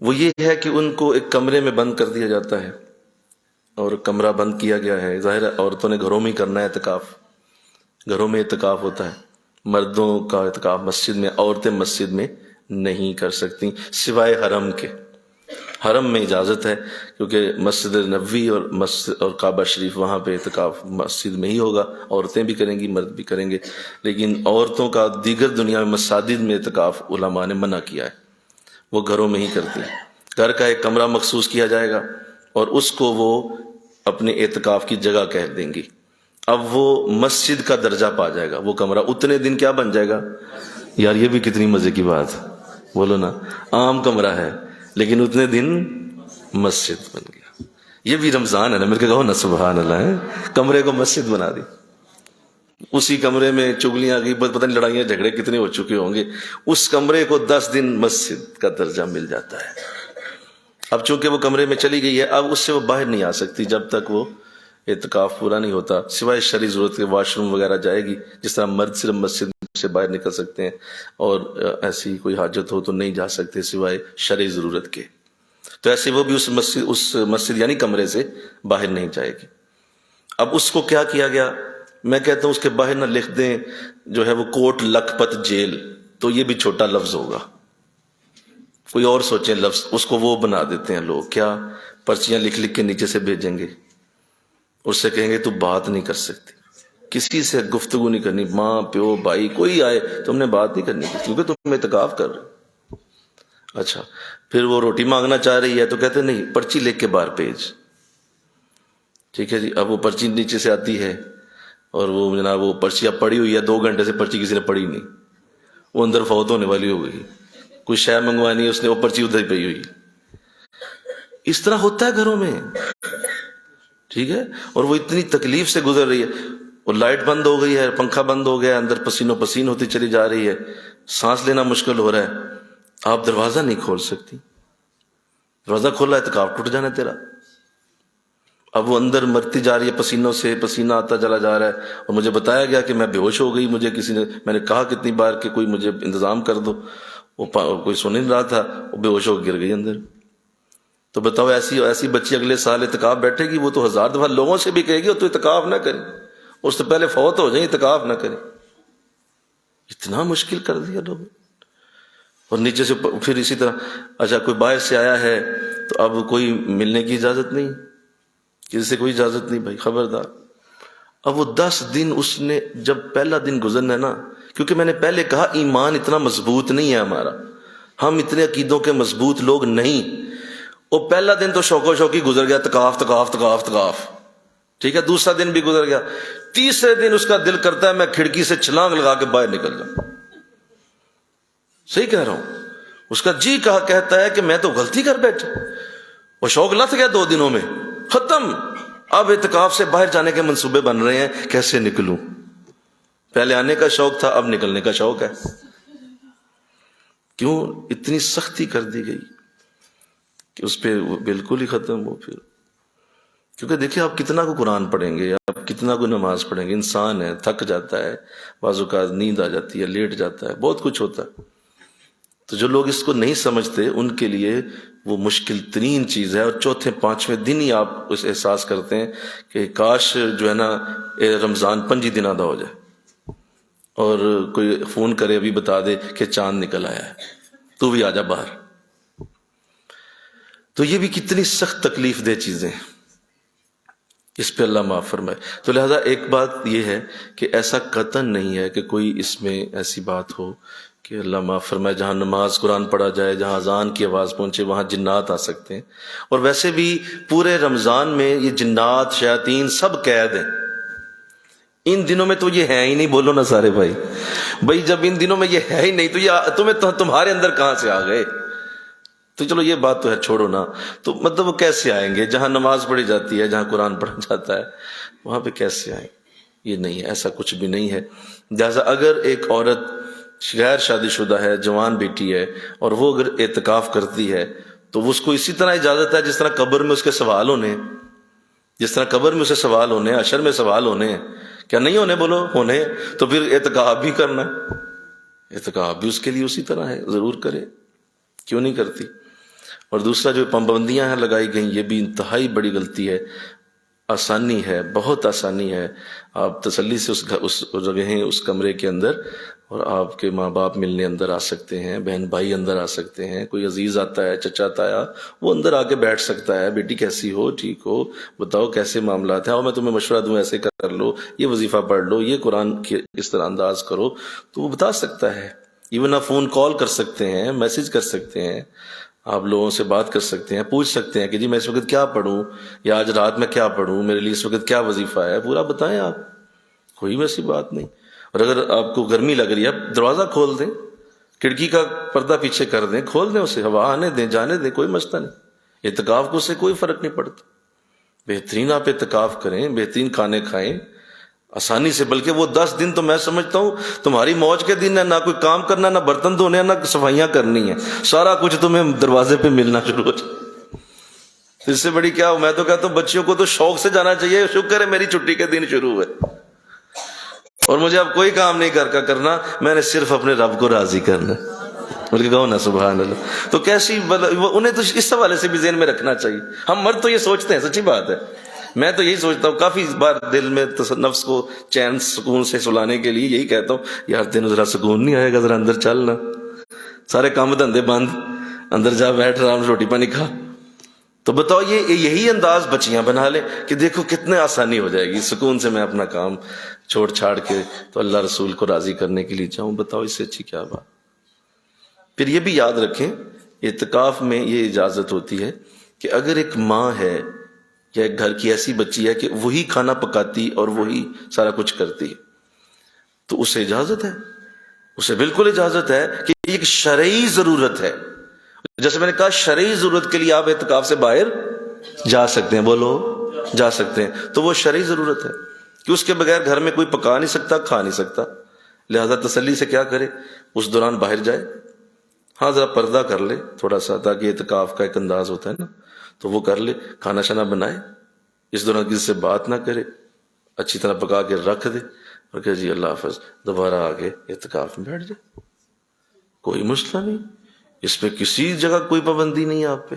وہ یہ ہے کہ ان کو ایک کمرے میں بند کر دیا جاتا ہے، اور کمرہ بند کیا گیا ہے، ظاہر ہے عورتوں نے گھروں میں ہی کرنا ہے اعتکاف، گھروں میں اعتکاف ہوتا ہے، مردوں کا اعتکاف مسجد میں، عورتیں مسجد میں نہیں کر سکتی سوائے حرم کے۔ حرم میں اجازت ہے کیونکہ مسجد نبوی اور کعبہ شریف وہاں پہ اعتکاف مسجد میں ہی ہوگا، عورتیں بھی کریں گی مرد بھی کریں گے، لیکن عورتوں کا دیگر دنیا میں مساجد میں اعتکاف علماء نے منع کیا ہے، وہ گھروں میں ہی کرتی ہیں۔ گھر کا ایک کمرہ مخصوص کیا جائے گا اور اس کو وہ اپنے اعتکاف کی جگہ کہہ دیں گی، اب وہ مسجد کا درجہ پا جائے گا، وہ کمرہ اتنے دن کیا بن جائے گا؟ یار یہ بھی کتنی مزے کی بات ہے، بولو نا، عام کمرہ ہے لیکن اتنے دن مسجد بن گیا۔ یہ بھی رمضان ہے نا، میرے کہو نا سبحان اللہ ہے، کمرے کو مسجد بنا دی، اسی کمرے میں چگلیاں کی پتہ نہیں لڑائیاں جھگڑے کتنے ہو چکے ہوں گے، اس کمرے کو 10 دن مسجد کا درجہ مل جاتا ہے۔ اب چونکہ وہ کمرے میں چلی گئی ہے، اب اس سے وہ باہر نہیں آ سکتی جب تک وہ اعتکاف پورا نہیں ہوتا، سوائے شرعی ضرورت کے، واش روم وغیرہ جائے گی، جس طرح مرد صرف مسجد سے باہر نکل سکتے ہیں اور ایسی کوئی حاجت ہو تو نہیں جا سکتے سوائے شرعی ضرورت کے، تو ایسے وہ بھی اس مسجد یعنی کمرے سے باہر نہیں جائے گی۔ اب اس کو کیا کیا گیا، میں کہتا ہوں اس کے باہر نہ لکھ دیں جو ہے وہ کوٹ لکھپت جیل، تو یہ بھی چھوٹا لفظ ہوگا، کوئی اور سوچیں لفظ، اس کو وہ بنا دیتے ہیں لوگ، کیا پرچیاں لکھ لکھ کے نیچے سے بھیجیں گے، اس سے کہیں گے تو بات نہیں کر سکتی، کسی سے گفتگو نہیں کرنی، ماں پیو بھائی کوئی آئے تم نے بات نہیں کرنی کیونکہ تم اعتکاف کر رہے ہو۔ اچھا پھر وہ روٹی مانگنا چاہ رہی ہے تو کہتے نہیں پرچی لکھ کے باہر بھیج، ٹھیک ہے جی۔ اب وہ پرچی نیچے سے آتی ہے اور وہ جناب وہ پرچی اب پڑی ہوئی ہے، 2 گھنٹے سے پرچی کسی نے پڑھی نہیں، وہ اندر فوت ہونے والی ہو گئی، کوئی شے منگوانی ہے اس نے، وہ پرچی ادھر ہی پئی ہوئی۔ اس طرح ہوتا ہے گھروں میں، ٹھیک ہے، اور وہ اتنی تکلیف سے گزر رہی ہے، وہ لائٹ بند ہو گئی ہے، پنکھا بند ہو گیا، اندر پسینو پسین ہوتی چلی جا رہی ہے، سانس لینا مشکل ہو رہا ہے، آپ دروازہ نہیں کھول سکتی، دروازہ کھولا اعتکاف ٹوٹ جانا تیرا۔ اب وہ اندر مرتی جا رہی ہے، پسینوں سے پسینہ آتا چلا جا رہا ہے، اور مجھے بتایا گیا کہ میں بے ہوش ہو گئی، مجھے کسی نے، میں نے کہا کتنی بار کہ کوئی مجھے انتظام کر دو، وہ کوئی سن نہیں رہا تھا، وہ بے ہوش ہو گر گئی اندر۔ تو بتاؤ ایسی بچی اگلے سال اعتکاف بیٹھے گی، وہ تو 1000 دفعہ لوگوں سے بھی کہے گی تو اعتکاف نہ کرے، اس سے پہلے فوت ہو جائیں، اعتکاف نہ کرے۔ اتنا مشکل کر دیا لوگوں، اور نیچے سے پھر اسی طرح، اچھا کوئی باہر سے آیا ہے تو اب کوئی ملنے کی اجازت نہیں، کسی سے کوئی اجازت نہیں بھائی، خبردار۔ اب وہ 10 دن اس نے، جب پہلا دن گزرنا ہے نا، کیونکہ میں نے پہلے کہا ایمان اتنا مضبوط نہیں ہے ہمارا، ہم اتنے عقیدوں کے مضبوط لوگ نہیں، وہ پہلا دن تو شوق و شوقی گزر گیا، تکاف تکاف تکاف تکاف، ٹھیک ہے، دوسرا دن بھی گزر گیا، تیسرے دن اس کا دل کرتا ہے میں کھڑکی سے چھلانگ لگا کے باہر نکل جاؤں۔ صحیح کہہ رہا ہوں، اس کا جی کہتا ہے کہ میں تو غلطی کر بیٹھا، وہ شوق لت گیا 2 دنوں میں، ختم۔ اب اعتکاف سے باہر جانے کے منصوبے بن رہے ہیں، کیسے نکلوں، پہلے آنے کا شوق تھا اب نکلنے کا شوق ہے۔ کیوں اتنی سختی کر دی گئی کہ اس پہ بالکل ہی ختم ہو پھر، کیونکہ دیکھیں آپ کتنا کو قرآن پڑھیں گے، آپ کتنا کو نماز پڑھیں گے، انسان ہے، تھک جاتا ہے، بعض اوقات نیند آ جاتی ہے، لیٹ جاتا ہے، بہت کچھ ہوتا ہے۔ تو جو لوگ اس کو نہیں سمجھتے ان کے لیے وہ مشکل ترین چیز ہے، اور 4تھے 5ویں دن ہی آپ اس احساس کرتے ہیں کہ کاش جو ہے نا رمضان 5 دن آدھا ہو جائے، اور کوئی فون کرے ابھی بتا دے کہ چاند نکل آیا ہے، تو بھی آ جا باہر۔ تو یہ بھی کتنی سخت تکلیف دہ چیزیں ہیں، اس پہ اللہ معاف فرمائے۔ تو لہذا ایک بات یہ ہے کہ ایسا قطعاً نہیں ہے کہ کوئی اس میں ایسی بات ہو کہ اللہ معاف فرمائے جہاں نماز قرآن پڑھا جائے، جہاں اذان کی آواز پہنچے وہاں جنات آ سکتے ہیں، اور ویسے بھی پورے رمضان میں یہ جنات شیاطین سب قید ہیں، ان دنوں میں تو یہ ہے ہی نہیں، بولو نا سارے بھائی جب ان دنوں میں یہ ہے ہی نہیں تو یہ تمہارے اندر کہاں سے آ گئے؟ تو چلو یہ بات تو ہے، چھوڑو نا، تو مطلب وہ کیسے آئیں گے؟ جہاں نماز پڑھی جاتی ہے، جہاں قرآن پڑھا جاتا ہے، وہاں پہ کیسے آئیں؟ یہ نہیں ہے، ایسا کچھ بھی نہیں ہے۔ لہٰذا اگر ایک عورت غیر شادی شدہ ہے، جوان بیٹی ہے، اور وہ اگر اعتکاف کرتی ہے تو اس کو اسی طرح اجازت ہے جس طرح قبر میں اس کے سوال ہونے ہیں، جس طرح قبر میں اسے سوال ہونے ہیں، حشر میں سوال ہونے ہیں، کیا نہیں ہونے؟ بولو ہونے، تو پھر اعتکاف بھی کرنا ہے، اعتکاف بھی اس کے لیے اسی طرح ہے، ضرور کرے، کیوں نہیں کرتی؟ اور دوسرا جو پابندیاں ہیں لگائی گئیں، یہ بھی انتہائی بڑی غلطی ہے۔ آسانی ہے، بہت آسانی ہے، آپ تسلی سے اس رہیں اس کمرے کے اندر، اور آپ کے ماں باپ ملنے اندر آ سکتے ہیں، بہن بھائی اندر آ سکتے ہیں، کوئی عزیز آتا ہے، چچا تایا، وہ اندر آ کے بیٹھ سکتا ہے، بیٹی کیسی ہو، ٹھیک ہو، بتاؤ کیسے معاملات ہیں، اور میں تمہیں مشورہ دوں ایسے کر لو، یہ وظیفہ پڑھ لو، یہ قرآن کی اس طرح انداز کرو، تو وہ بتا سکتا ہے۔ ایون آپ فون کال کر سکتے ہیں، میسج کر سکتے ہیں، آپ لوگوں سے بات کر سکتے ہیں، پوچھ سکتے ہیں کہ جی میں اس وقت کیا پڑھوں، یا آج رات میں کیا پڑھوں، میرے لیے اس وقت کیا وظیفہ ہے، پورا بتائیں آپ، کوئی ویسی بات نہیں۔ اور اگر آپ کو گرمی لگ رہی ہے دروازہ کھول دیں، کھڑکی کا پردہ پیچھے کر دیں، کھول دیں، اسے ہوا آنے دیں، جانے دیں، کوئی مسئلہ نہیں، اعتکاف کو اس سے کوئی فرق نہیں پڑتا۔ بہترین آپ اعتکاف کریں، بہترین کھانے کھائیں آسانی سے، بلکہ وہ 10 دن تو میں سمجھتا ہوں تمہاری موج کے دن ہے، نہ کوئی کام کرنا، نہ برتن دھونے، نہ صفائیاں کرنی ہیں، سارا کچھ تمہیں دروازے پہ ملنا شروع ہو جائے۔ اس سے بڑی کیا ہو؟ میں تو کہتا ہوں بچیوں کو تو شوق سے جانا چاہیے، شکر ہے میری چھٹی کے دن شروع ہوئے اور مجھے اب کوئی کام نہیں کرنا، میں نے صرف اپنے رب کو راضی کرنا ہے۔ بلکہ کہو نا سبحان اللہ۔ تو کیسی انہیں تو اس حوالے سے بھی ذہن میں رکھنا چاہیے۔ ہم مرد تو یہ سوچتے ہیں، سچی بات ہے، میں تو یہی سوچتا ہوں کافی بار دل میں نفس کو چین سکون سے سلانے کے لیے یہی کہتا ہوں، یار تینوں ذرا سکون نہیں آئے گا؟ ذرا اندر چلنا، سارے کام دھندے بند، اندر جا بیٹھ آرام سے روٹی پانی کھا۔ تو بتاؤ یہی انداز بچیاں بنا لیں کہ دیکھو کتنے آسانی ہو جائے گی، سکون سے میں اپنا کام چھوڑ چھاڑ کے تو اللہ رسول کو راضی کرنے کے لیے جاؤں۔ بتاؤ اس سے اچھی کیا بات۔ پھر یہ بھی یاد رکھیں اعتکاف میں یہ اجازت ہوتی ہے کہ اگر ایک ماں ہے یا ایک گھر کی ایسی بچی ہے کہ وہی کھانا پکاتی اور وہی سارا کچھ کرتی ہے تو اسے اجازت ہے، اسے بالکل اجازت ہے کہ یہ ایک شرعی ضرورت ہے۔ جیسے میں نے کہا شرعی ضرورت کے لیے آپ اعتکاف سے باہر جا سکتے ہیں، بولو جا سکتے ہیں، تو وہ شرعی ضرورت ہے کہ اس کے بغیر گھر میں کوئی پکا نہیں سکتا، کھا نہیں سکتا، لہذا تسلی سے کیا کرے، اس دوران باہر جائے، ہاں ذرا پردہ کر لے تھوڑا سا، تاکہ اعتکاف کا ایک انداز ہوتا ہے نا تو وہ کر لے، کھانا شانا بنائے، اس دوران کسی سے بات نہ کرے، اچھی طرح پکا کے رکھ دے اور کہ جی اللہ حافظ، دوبارہ آگے اعتکاف میں بیٹھ جائے، کوئی مسئلہ نہیں، اس پہ کسی جگہ کوئی پابندی نہیں ہے آپ پہ،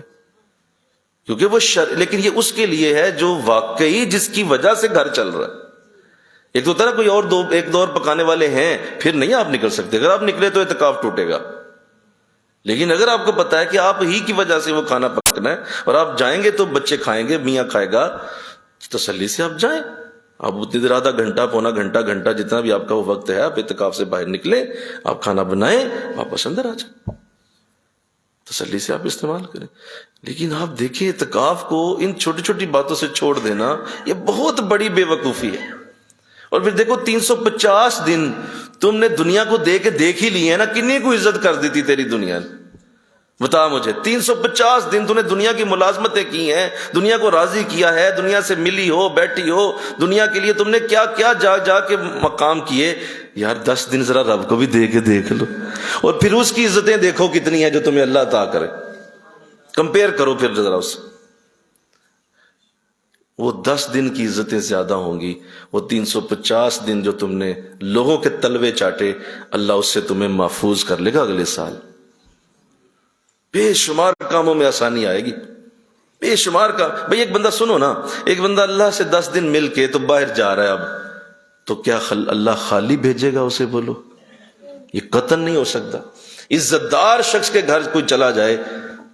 کیونکہ وہ لیکن یہ اس کے لیے ہے جو واقعی جس کی وجہ سے گھر چل رہا ہے۔ ایک تو طرح کوئی اور ایک دو اور پکانے والے ہیں، پھر نہیں آپ نکل سکتے، اگر آپ نکلے تو اعتکاف ٹوٹے گا۔ لیکن اگر آپ کو پتا ہے کہ آپ ہی کی وجہ سے وہ کھانا پکنا ہے اور آپ جائیں گے تو بچے کھائیں گے، میاں کھائے گا، تسلی سے آپ جائیں، آپ اتنی دیر آدھا گھنٹہ پونا گھنٹہ جتنا بھی آپ کا وہ وقت ہے، آپ اعتکاف سے باہر نکلیں، آپ کھانا بنائیں، واپس اندر آ جائیں، تسلی سے آپ استعمال کریں۔ لیکن آپ دیکھیں اعتکاف کو ان چھوٹی چھوٹی باتوں سے چھوڑ دینا یہ بہت بڑی بے وقوفی ہے۔ اور پھر دیکھو 350 دن تم نے دنیا کو دیکھ ہی لی ہے نا، کنی کو عزت کر دی تھی تیری دنیا نے؟ بتا مجھے، 350 دن تم نے دنیا کی ملازمتیں کی ہیں، دنیا کو راضی کیا ہے، دنیا سے ملی ہو بیٹھی ہو، دنیا کے لیے تم نے کیا کیا جا کے مقام کیے۔ یار 10 دن ذرا رب کو بھی دیکھ لو، اور پھر اس کی عزتیں دیکھو کتنی ہیں جو تمہیں اللہ عطا کرے، کمپیئر کرو پھر ذرا اس سے۔ وہ 10 دن کی عزتیں زیادہ ہوں گی، وہ 350 دن جو تم نے لوگوں کے تلوے چاٹے، اللہ اس سے تمہیں محفوظ کر لے گا اگلے سال۔ بے شمار کاموں میں آسانی آئے گی، بے شمار کا۔ بھئی ایک بندہ سنو نا، ایک بندہ اللہ سے 10 دن مل کے تو باہر جا رہا ہے، اب تو کیا اللہ خالی بھیجے گا اسے؟ بولو، یہ قطعاً نہیں ہو سکتا۔ عزت دار شخص کے گھر کوئی چلا جائے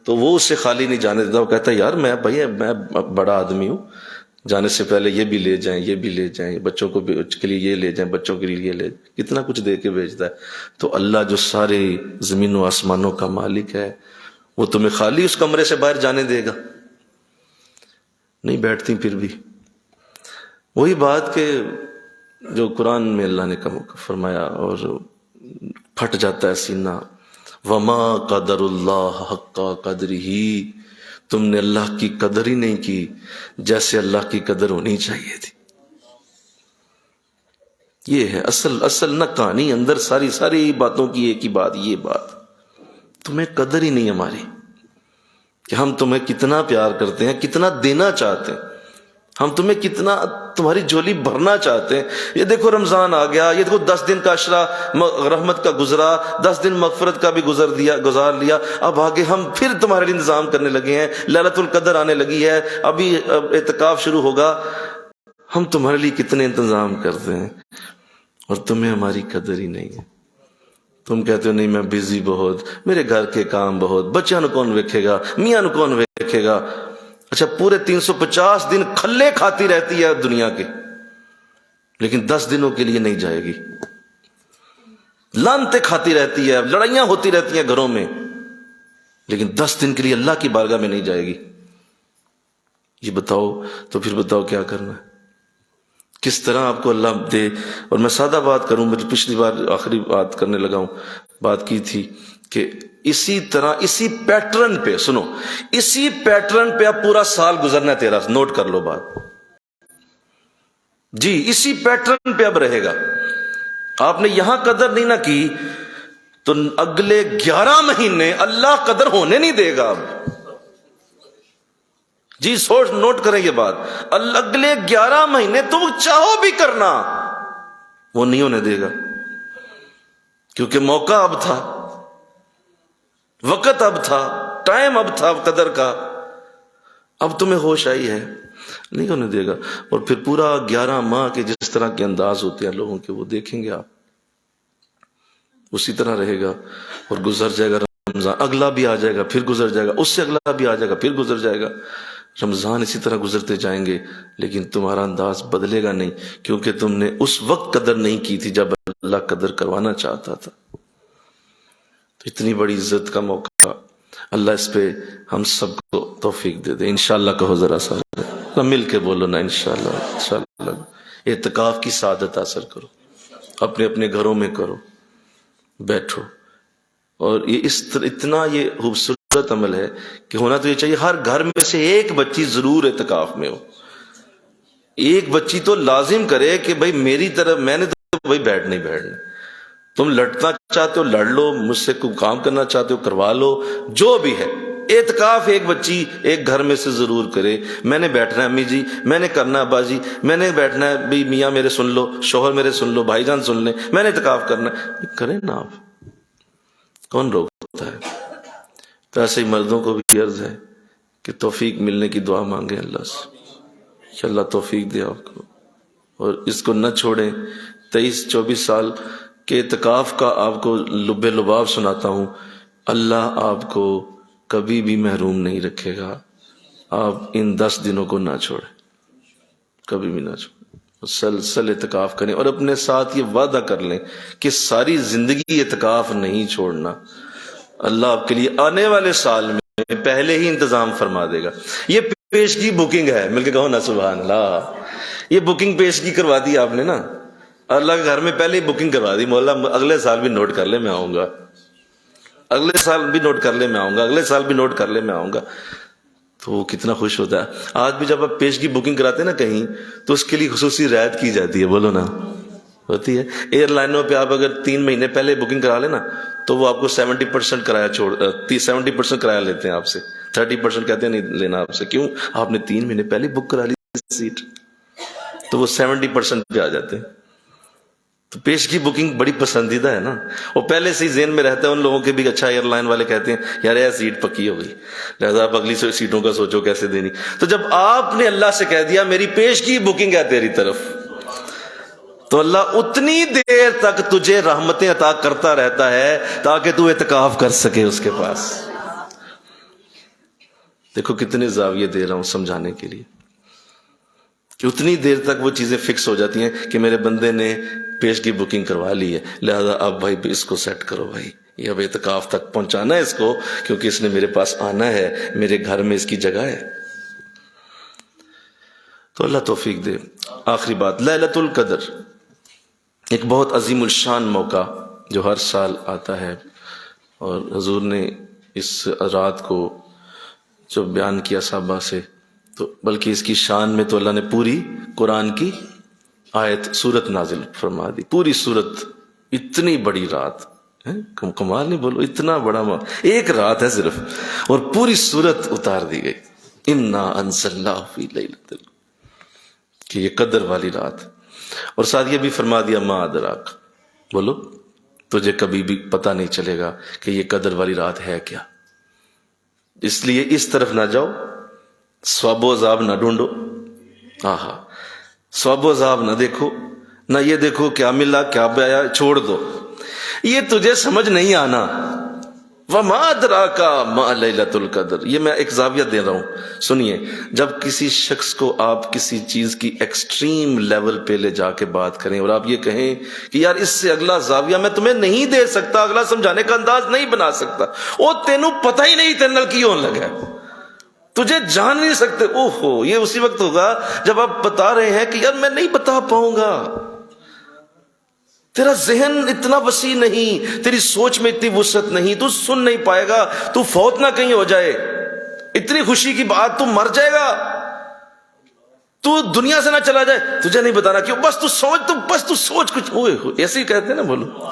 تو وہ اسے خالی نہیں جانے دیتا، وہ کہتا ہے یار میں بڑا آدمی ہوں، جانے سے پہلے یہ بھی لے جائیں، یہ بھی لے جائیں، بچوں کو کے لیے یہ لے جائیں، بچوں کے لیے یہ لے جائیں، کتنا کچھ دے کے بھیجتا ہے۔ تو اللہ جو سارے زمین و آسمانوں کا مالک ہے، وہ تمہیں خالی اس کمرے سے باہر جانے دے گا؟ نہیں بیٹھتی پھر بھی۔ وہی بات کہ جو قرآن میں اللہ نے فرمایا اور پھٹ جاتا ہے سینہ، وما قدر اللہ حق قدرہ، تم نے اللہ کی قدر ہی نہیں کی جیسے اللہ کی قدر ہونی چاہیے تھی۔ یہ ہے اصل نہ کہانی، اندر ساری باتوں کی ایک ہی بات، یہ بات تمہیں قدر ہی نہیں ہماری، کہ ہم تمہیں کتنا پیار کرتے ہیں، کتنا دینا چاہتے ہیں، ہم تمہیں کتنا تمہاری جھولی بھرنا چاہتے ہیں۔ یہ دیکھو رمضان آ گیا، یہ دیکھو 10 دن کا عشرہ رحمت کا گزرا، 10 دن مغفرت کا بھی گزار لیا، اب آگے ہم پھر تمہارے لیے انتظام کرنے لگے ہیں، لیلۃ القدر آنے لگی ہے، ابھی اعتکاف شروع ہوگا، ہم تمہارے لیے کتنے انتظام کرتے ہیں اور تمہیں ہماری قدر ہی نہیں ہے۔ تم کہتے ہو نہیں میں بزی بہت، میرے گھر کے کام بہت، بچیاں نو کون ویکھے گا، میاں نو کون ویکھے گا۔ اچھا پورے 350 دن کھلے کھاتی رہتی ہے دنیا کے، لیکن 10 دنوں کے لیے نہیں جائے گی، لعنتیں کھاتی رہتی ہے، لڑائیاں ہوتی رہتی ہیں گھروں میں، لیکن 10 دن کے لیے اللہ کی بارگاہ میں نہیں جائے گی۔ یہ بتاؤ تو پھر بتاؤ کیا کرنا ہے، کس طرح آپ کو اللہ دے۔ اور میں سادہ بات کروں، مجھے پچھلی بار آخری بات کرنے لگا ہوں، بات کی تھی کہ اسی طرح اسی پیٹرن پہ سنو، اسی پیٹرن پہ اب پورا سال گزرنا ہے تیرا، نوٹ کر لو بات جی، اسی پیٹرن پہ اب رہے گا۔ آپ نے یہاں قدر نہیں نہ کی تو اگلے 11 مہینے اللہ قدر ہونے نہیں دے گا اب جی، سوچ نوٹ کریں یہ بات، اگلے 11 مہینے تم چاہو بھی کرنا وہ نہیں ہونے دے گا، کیونکہ موقع اب تھا، وقت اب تھا، ٹائم اب تھا قدر کا، اب تمہیں ہوش آئی ہے، نہیں ہونے دے گا۔ اور پھر پورا 11 ماہ کے جس طرح کے انداز ہوتے ہیں لوگوں کے، وہ دیکھیں گے آپ، اسی طرح رہے گا۔ اور گزر جائے گا رمضان، اگلا بھی آ جائے گا، پھر گزر جائے گا، اس سے اگلا بھی آ جائے گا، پھر گزر جائے گا، رمضان اسی طرح گزرتے جائیں گے، لیکن تمہارا انداز بدلے گا نہیں، کیونکہ تم نے اس وقت قدر نہیں کی تھی جب اللہ قدر کروانا چاہتا تھا۔ تو اتنی بڑی عزت کا موقع، اللہ اس پہ ہم سب کو توفیق دے دے، انشاءاللہ کہو ذرا سا، مل کے بولو نا، انشاءاللہ انشاءاللہ۔ اعتکاف کی سعادت حاصل کرو، اپنے اپنے گھروں میں کرو، بیٹھو، اور یہ اتنا یہ خوبصورت عمل ہے کہ ہونا تو یہ چاہیے ہر گھر میں سے ایک بچی ضرور اعتکاف میں ہو، ایک بچی تو لازم کرے کہ بھائی میری طرف میں نے تو بھائی بیٹھنا، تم لڑنا چاہتے ہو لڑ لو، مجھ سے کوئی کام کرنا چاہتے ہو کروا لو، جو بھی ہے، اعتکاف ایک بچی ایک گھر میں سے ضرور کرے۔ میں نے بیٹھنا ہے امی جی، میں نے کرنا ہے ابا جی، میں نے بیٹھنا ہے بھی میاں میرے سن لو، شوہر میرے سن لو، بھائی جان سن لیں، میں نے اعتکاف کرنا ہے، کریں نا آپ، کون روکتا ہے؟ تو ایسے ہی مردوں کو بھی عرض ہے کہ توفیق ملنے کی دعا مانگیں اللہ سے کہ اللہ توفیق دے آپ کو، اور اس کو نہ چھوڑیں۔ 23-24 سال کے اعتکاف کا آپ کو لب لباب سناتا ہوں، اللہ آپ کو کبھی بھی محروم نہیں رکھے گا، آپ ان 10 دنوں کو نہ چھوڑیں، کبھی بھی نہ چھوڑیں، مسلسل اعتکاف کریں، اور اپنے ساتھ یہ وعدہ کر لیں کہ ساری زندگی اعتکاف نہیں چھوڑنا، اللہ آپ کے لیے آنے والے سال میں پہلے ہی انتظام فرما دے گا۔ یہ پیشگی بکنگ ہے، مل کے کہو نا سبحان اللہ، یہ بکنگ پیشگی کروا دی آپ نے نا، اللہ کے گھر میں پہلے ہی بکنگ کروا دی، مولا اگلے سال بھی نوٹ کر لے میں آؤں گا، اگلے سال بھی نوٹ کر لے میں آؤں گا، اگلے سال بھی نوٹ کر لے میں آؤں گا، تو وہ کتنا خوش ہوتا ہے۔ آج بھی جب آپ پیشگی بکنگ کراتے ہیں نا کہیں، تو اس کے لیے خصوصی رعایت کی جاتی ہے، بولو نا، ہوتی ہے۔ ایئر لائنوں پہ آپ اگر 3 مہینے پہلے بکنگ کرا لیں نا، تو وہ آپ کو 70% کرایہ 70% کرایہ لیتے ہیں آپ سے، 30% کہتے ہیں نہیں لینا آپ سے، کیوں؟ آپ نے 3 مہینے پہلے بک کرا لی سیٹ، تو وہ 70% پہ آ جاتے ہیں۔ تو پیشگی بکنگ بڑی پسندیدہ ہے نا، وہ پہلے سے ہی ذہن میں رہتا ہے ان لوگوں کے بھی، اچھا ایئر لائن والے کہتے ہیں یار یہ سیٹ پکی ہو گئی، لہذا آپ اگلی سیٹوں کا سوچو کیسے دینی۔ تو جب آپ نے اللہ سے کہہ دیا میری پیشگی بکنگ ہے تیری طرف، تو اللہ اتنی دیر تک تجھے رحمتیں عطا کرتا رہتا ہے تاکہ تو اعتکاف کر سکے اس کے پاس۔ دیکھو کتنے زاویے دے رہا ہوں سمجھانے کے لیے کہ اتنی دیر تک وہ چیزیں فکس ہو جاتی ہیں کہ میرے بندے نے پیشگی بکنگ کروا لی ہے، لہذا اب بھائی اس کو سیٹ کرو، بھائی یہ اب اعتکاف تک پہنچانا ہے اس کو، کیونکہ اس نے میرے پاس آنا ہے، میرے گھر میں اس کی جگہ ہے۔ تو اللہ توفیق دے۔ آخری بات، لیلۃ القدر ایک بہت عظیم الشان موقع جو ہر سال آتا ہے، اور حضور نے اس رات کو جو بیان کیا صحابہ سے، تو بلکہ اس کی شان میں تو اللہ نے پوری قرآن کی آیت سورت نازل فرما دی، پوری سورت، اتنی بڑی رات، کمال نہیں بولو، اتنا بڑا ایک رات ہے صرف، اور پوری سورت اتار دی گئی، انا انزلناہ فی لیلۃ القدر، کہ یہ قدر والی رات، اور ساتھ یہ بھی فرما دیا ما ادراک، بولو تجھے کبھی بھی پتہ نہیں چلے گا کہ یہ قدر والی رات ہے کیا، اس لیے اس طرف نہ جاؤ، ثواب و عذاب نہ ڈھونڈو، آہا ثواب و عذاب نہ دیکھو، نہ یہ دیکھو کیا ملا کیا پایا، چھوڑ دو، یہ تجھے سمجھ نہیں آنا۔ وما ادراک ما لیلۃ القدر، یہ میں ایک زاویہ دے رہا ہوں، سنیے، جب کسی شخص کو آپ کسی چیز کی ایکسٹریم لیول پہ لے جا کے بات کریں اور آپ یہ کہیں کہ یار اس سے اگلا زاویہ میں تمہیں نہیں دے سکتا، اگلا سمجھانے کا انداز نہیں بنا سکتا، او تینوں پتہ ہی نہیں تیرے نال کی ہون لگا ہے، تجھے جان نہیں سکتے، اوہو، یہ اسی وقت ہوگا جب آپ بتا رہے ہیں کہ یار میں نہیں بتا پاؤں گا، تیرا ذہن اتنا وسیع نہیں، تیری سوچ میں اتنی وسعت نہیں، تو سن نہیں پائے گا، تو فوت نہ کہیں ہو جائے، اتنی خوشی کی بات، تو مر جائے گا، تو دنیا سے نہ چلا جائے، تجھے نہیں بتانا کیوں، بس تو سوچ کچھ ہوئے ایسے ہی کہتے ہیں نا، بولو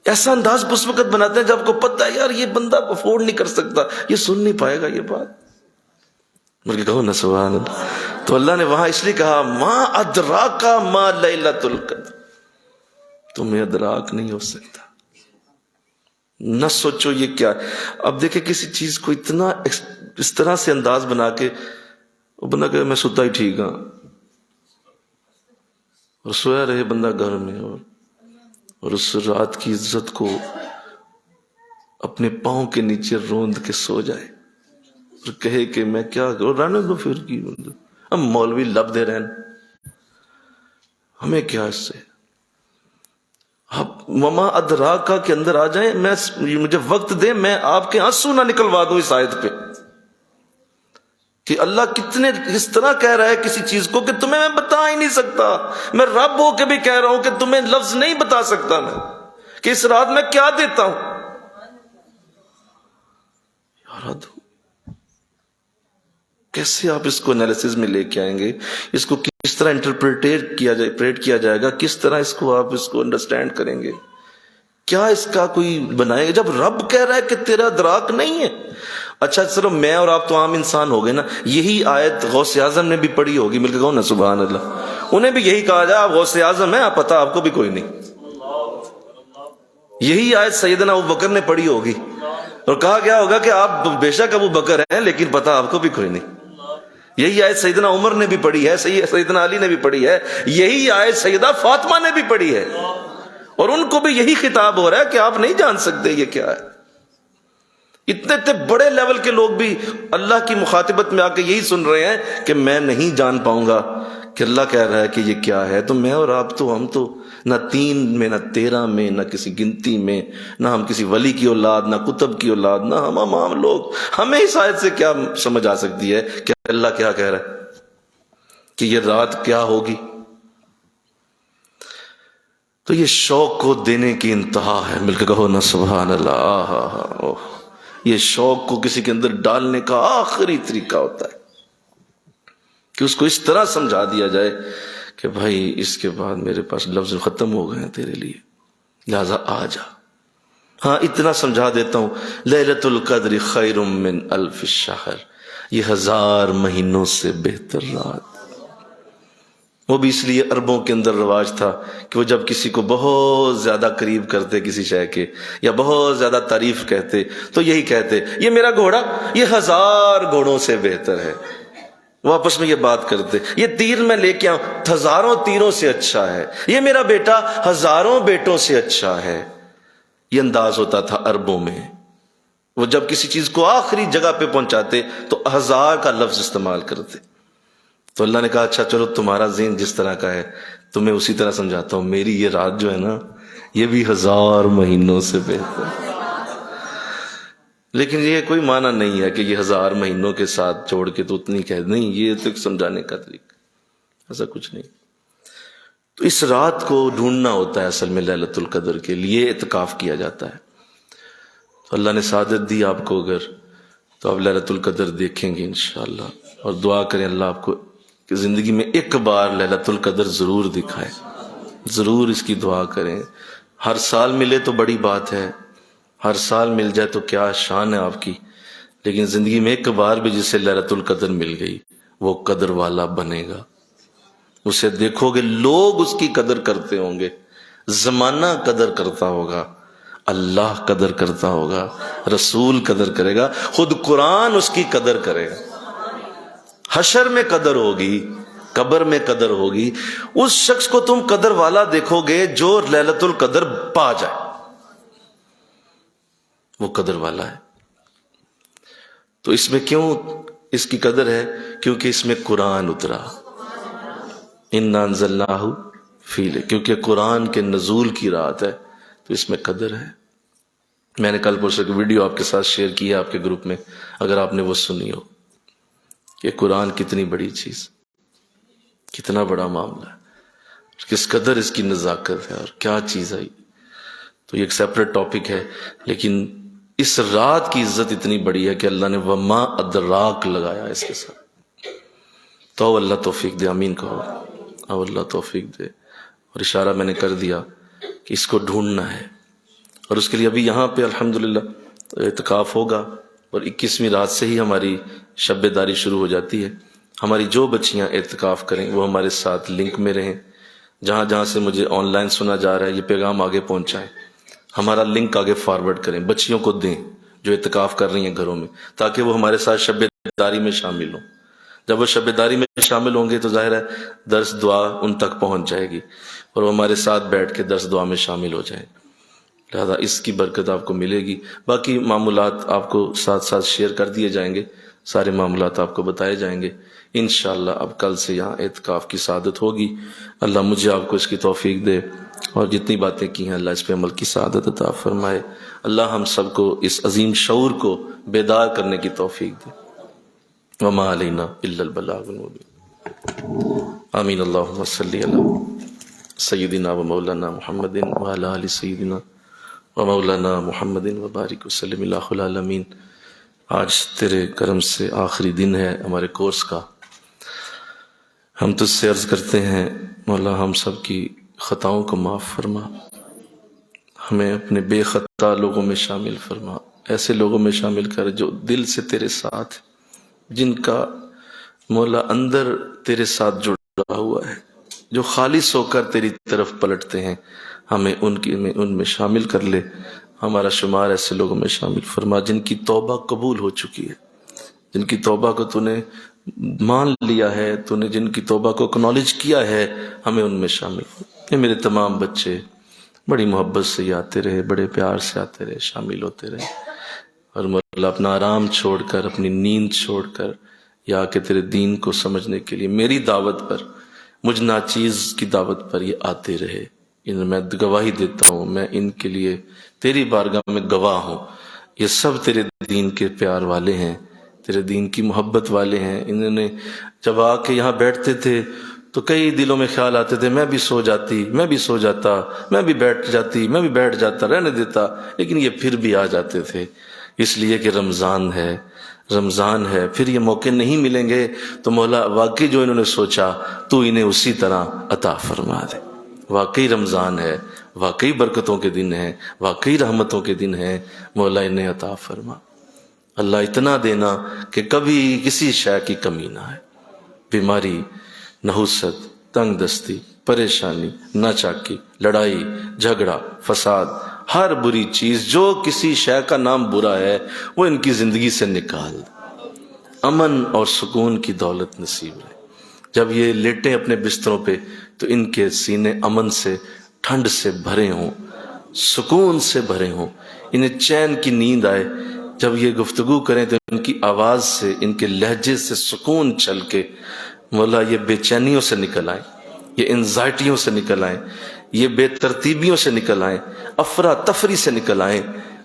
ایسا انداز اس وقت بناتے ہیں جب کو پتہ ہے یار یہ بندہ افورڈ نہیں کر سکتا، یہ سن نہیں پائے گا یہ بات، بلکہ کہو نا سبحان اللہ۔ تو اللہ نے وہاں اس لیے کہا ما ادراک ما لیلۃ القدر، تمہیں ادراک نہیں ہو سکتا، نہ سوچو یہ کیا ہے۔ اب دیکھیں کسی چیز کو اتنا اس طرح سے انداز بنا کے وہ بندہ کہ میں ستا ہی ٹھیک ہاں، اور سویا رہے بندہ گھر میں، اور اس رات کی عزت کو اپنے پاؤں کے نیچے روند کے سو جائے اور کہے کہ میں کیا کروں، رہنے دو پھر کی، ہم مولوی لب دے رہے ہیں، ہمیں کیا اس سے، وما ادراکا کے اندر آ جائیں، مجھے وقت دے، میں آپ کے آنسو نہ نکلوا دوں اس آیت پہ کہ اللہ کتنے اس طرح کہہ رہا ہے کسی چیز کو کہ تمہیں میں بتا ہی نہیں سکتا، میں رب ہو کے بھی کہہ رہا ہوں کہ تمہیں لفظ نہیں بتا سکتا میں کہ اس رات میں کیا دیتا ہوں۔ یار کیسے آپ اس کو انالیسز میں لے کے آئیں گے، اس کو کس طرح انٹرپریٹ کیا جائے گا، کس طرح اس کو آپ اس کو انڈرسٹینڈ کریں گے، کیا اس کا کوئی بنائے گا جب رب کہہ رہا ہے کہ تیرا ادراک نہیں ہے۔ اچھا چلو میں اور آپ تو عام انسان ہو گئے نا، یہی آیت غوث اعظم نے بھی پڑھی ہوگی، مل کے کہو نا سبحان اللہ، انہیں بھی یہی کہا جائے آپ غوث اعظم ہیں، آپ پتہ آپ کو بھی کوئی نہیں۔ یہی آیت سیدنا ابو بکر نے پڑھی ہوگی اور کہا گیا ہوگا کہ آپ بے شک ابو بکر ہیں لیکن پتہ آپ کو بھی کوئی نہیں۔ یہی آیت سیدنا عمر نے بھی پڑھی ہے، سیدنا علی نے بھی پڑھی ہے، یہی آیت سیدہ فاطمہ نے بھی پڑھی ہے، اور ان کو بھی یہی خطاب ہو رہا ہے کہ آپ نہیں جان سکتے یہ کیا ہے۔ اتنے بڑے لیول کے لوگ بھی اللہ کی مخاطبت میں آ کے یہی سن رہے ہیں کہ میں نہیں جان پاؤں گا کہ اللہ کہہ رہا ہے کہ یہ کیا ہے۔ تو میں اور آپ تو ہم تو نہ 3 میں نہ 13 میں نہ کسی گنتی میں، نہ ہم کسی ولی کی اولاد نہ کتب کی اولاد، نہ ہم عام لوگ، ہمیں اس آیت سے کیا سمجھ آ سکتی ہے کہ اللہ کیا کہہ رہا ہے کہ یہ رات کیا ہوگی۔ تو یہ شوق کو دینے کی انتہا ہے، مل کے کہو نا سبحان اللہ۔ یہ شوق کو کسی کے اندر ڈالنے کا آخری طریقہ ہوتا ہے کہ اس کو اس طرح سمجھا دیا جائے کہ بھائی اس کے بعد میرے پاس لفظ ختم ہو گئے ہیں تیرے لیے، لہذا آ جا۔ ہاں اتنا سمجھا دیتا ہوں، لیلۃ القدر خیر من 1000 شہر، یہ 1000 مہینوں سے بہتر رات۔ وہ بھی اس لیے عربوں کے اندر رواج تھا کہ وہ جب کسی کو بہت زیادہ قریب کرتے کسی شے کے یا بہت زیادہ تعریف کہتے تو یہی کہتے یہ میرا گھوڑا یہ 1000 گھوڑوں سے بہتر ہے۔ وہ آپس میں یہ بات کرتے، یہ تیر میں لے کے آؤں 1000 تیروں سے اچھا ہے، یہ میرا بیٹا 1000 بیٹوں سے اچھا ہے۔ یہ انداز ہوتا تھا عربوں میں، وہ جب کسی چیز کو آخری جگہ پہ پہنچاتے تو 1000 کا لفظ استعمال کرتے۔ تو اللہ نے کہا اچھا چلو تمہارا ذہن جس طرح کا ہے تمہیں اسی طرح سمجھاتا ہوں، میری یہ رات جو ہے نا یہ بھی 1000 مہینوں سے بہتر ہے۔ لیکن یہ کوئی معنی نہیں ہے کہ یہ 1000 مہینوں کے ساتھ جوڑ کے تو اتنی کہہ نہیں، یہ تو ایک سمجھانے کا طریقہ، ایسا کچھ نہیں۔ تو اس رات کو ڈھونڈنا ہوتا ہے اصل میں، لیلۃ القدر کے لیے اعتکاف کیا جاتا ہے۔ تو اللہ نے سعادت دی آپ کو اگر تو آپ لیلۃ القدر دیکھیں گے انشاءاللہ، اور دعا کریں اللہ آپ کو کہ زندگی میں ایک بار لیلۃ القدر ضرور دکھائے، ضرور اس کی دعا کریں۔ ہر سال ملے تو بڑی بات ہے، ہر سال مل جائے تو کیا شان ہے آپ کی، لیکن زندگی میں ایک بار بھی جسے لیلۃ القدر مل گئی وہ قدر والا بنے گا۔ اسے دیکھو گے لوگ اس کی قدر کرتے ہوں گے، زمانہ قدر کرتا ہوگا، اللہ قدر کرتا ہوگا، رسول قدر کرے گا، خود قرآن اس کی قدر کرے گا۔ حشر میں قدر ہوگی، قبر میں قدر ہوگی۔ اس شخص کو تم قدر والا دیکھو گے جو لیلۃ القدر پا جائے، وہ قدر والا ہے۔ تو اس میں کیوں اس کی قدر ہے؟ کیونکہ اس میں قرآن اترا، اِنَّا أَنزَلْنَاهُ فِي لَيْلَةٍ، کیونکہ قرآن کے نزول کی رات ہے تو اس میں قدر ہے۔ میں نے کل پرسوں کی ویڈیو آپ کے ساتھ شیئر کی ہے آپ کے گروپ میں، اگر آپ نے وہ سنی ہو کہ قرآن کتنی بڑی چیز، کتنا بڑا معاملہ ہے۔ کس قدر اس کی نزاکت ہے اور کیا چیز ہے. تو یہ ایک سیپریٹ ٹاپک ہے، لیکن اس رات کی عزت اتنی بڑی ہے کہ اللہ نے وما ادراک لگایا اس کے ساتھ. تو اللہ توفیق دے، آمین کہو. او اللہ توفیق دے. اور اشارہ میں نے کر دیا کہ اس کو ڈھونڈنا ہے، اور اس کے لیے ابھی یہاں پہ الحمدللہ اعتکاف ہوگا، اور 21ویں رات سے ہی ہماری شب داری شروع ہو جاتی ہے. ہماری جو بچیاں اعتکاف کریں وہ ہمارے ساتھ لنک میں رہیں. جہاں جہاں سے مجھے آن لائن سنا جا رہا ہے یہ پیغام آگے پہنچائیں، ہمارا لنک آگے فارورڈ کریں، بچیوں کو دیں جو اعتکاف کر رہی ہیں گھروں میں، تاکہ وہ ہمارے ساتھ شب داری میں شامل ہوں. جب وہ شب داری میں شامل ہوں گے تو ظاہر ہے درس دعا ان تک پہنچ جائے گی، اور وہ ہمارے ساتھ بیٹھ کے درس دعا میں شامل ہو جائیں. لہذا اس کی برکت آپ کو ملے گی. باقی معمولات آپ کو ساتھ ساتھ شیئر کر دیے جائیں گے، سارے معاملات آپ کو بتائے جائیں گے انشاءاللہ. اب کل سے یہاں اعتکاف کی سعادت ہوگی. اللہ مجھے آپ کو اس کی توفیق دے، اور جتنی باتیں کی ہیں اللہ اس پہ عمل کی سعادت عطا فرمائے. اللہ ہم سب کو اس عظیم شعور کو بیدار کرنے کی توفیق دے. وما علینا الا البلاغ المبین. آمین. اللہم صلی علی سیدنا و مولانا محمد وعلی آل سیدنا و مولانا محمد وبارک وسلم. اللہ العالمین. آج تیرے کرم سے آخری دن ہے ہمارے کورس کا. ہم تجھ سے عرض کرتے ہیں مولا ہم سب کی خطاؤں کو معاف فرما، ہمیں اپنے بے خطا لوگوں میں شامل فرما، ایسے لوگوں میں شامل کر جو دل سے تیرے ساتھ، جن کا مولا اندر تیرے ساتھ جڑا ہوا ہے، جو خالص ہو کر تیری طرف پلٹتے ہیں. ہمیں ان میں شامل کر لے. ہمارا شمار ایسے لوگوں میں شامل فرما جن کی توبہ قبول ہو چکی ہے، جن کی توبہ کو تو نے مان لیا ہے، تو نے جن کی توبہ کو اکنالج کیا ہے، ہمیں ان میں شامل ہو. یہ میرے تمام بچے بڑی محبت سے یہ آتے رہے، بڑے پیار سے آتے رہے، شامل ہوتے رہے، اور مولا اپنا آرام چھوڑ کر، اپنی نیند چھوڑ کر یا کہ تیرے دین کو سمجھنے کے لیے میری دعوت پر، مجھ ناچیز کی دعوت پر یہ آتے رہے. میں گواہی دیتا ہوں، میں ان کے لیے تیری بارگاہ میں گواہ ہوں. یہ سب تیرے دین کے پیار والے ہیں، تیرے دین کی محبت والے ہیں. انہوں نے جب آ کے یہاں بیٹھتے تھے تو کئی دلوں میں خیال آتے تھے میں بھی سو جاتی، میں بھی سو جاتا، میں بھی بیٹھ جاتی، میں بھی بیٹھ جاتا، رہنے دیتا، لیکن یہ پھر بھی آ جاتے تھے. اس لیے کہ رمضان ہے، رمضان ہے، پھر یہ موقع نہیں ملیں گے. تو مولا واقعی جو انہوں نے سوچا تو انہیں اسی طرح عطا فرما دے. واقعی رمضان ہے، واقعی برکتوں کے دن ہیں، واقعی رحمتوں کے دن ہیں. مولا انہیں عطا فرما. اللہ اتنا دینا کہ کبھی کسی شے کی کمی نہ ہے. بیماری، نحوست، تنگ دستی، پریشانی، ناچاکی، لڑائی، جھگڑا، فساد، ہر بری چیز جو کسی شے کا نام برا ہے وہ ان کی زندگی سے نکال. امن اور سکون کی دولت نصیب ہے. جب یہ لیٹیں اپنے بستروں پہ تو ان کے سینے امن سے، ٹھنڈ سے بھرے ہوں، سکون سے بھرے ہوں، انہیں چین کی نیند آئے. جب یہ گفتگو کریں تو ان کی آواز سے، ان کے لہجے سے سکون چل کے مولا یہ بے چینیوں سے نکل آئیں، یہ انزائٹیوں سے نکل آئیں، یہ بے ترتیبیوں سے نکل آئیں، افراتفری سے نکل آئیں.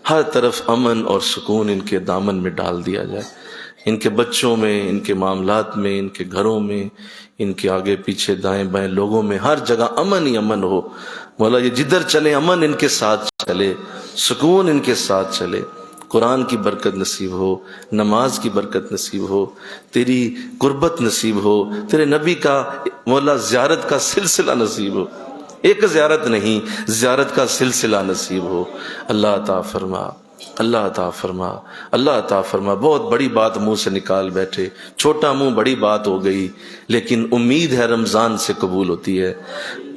ہر طرف امن اور سکون ان کے دامن میں ڈال دیا جائے. ان کے بچوں میں، ان کے معاملات میں، ان کے گھروں میں، ان کے آگے پیچھے دائیں بائیں لوگوں میں، ہر جگہ امن ہی امن ہو. مولا یہ جدھر چلے امن ان کے ساتھ چلے، سکون ان کے ساتھ چلے. قرآن کی برکت نصیب ہو، نماز کی برکت نصیب ہو، تیری قربت نصیب ہو، تیرے نبی کا مولا زیارت کا سلسلہ نصیب ہو. ایک زیارت نہیں، زیارت کا سلسلہ نصیب ہو. اللہ عطا فرما، اللہ عطا فرما، اللہ عطا فرما. بہت بڑی بات منہ سے نکال بیٹھے، چھوٹا منہ بڑی بات ہو گئی، لیکن امید ہے رمضان سے قبول ہوتی ہے.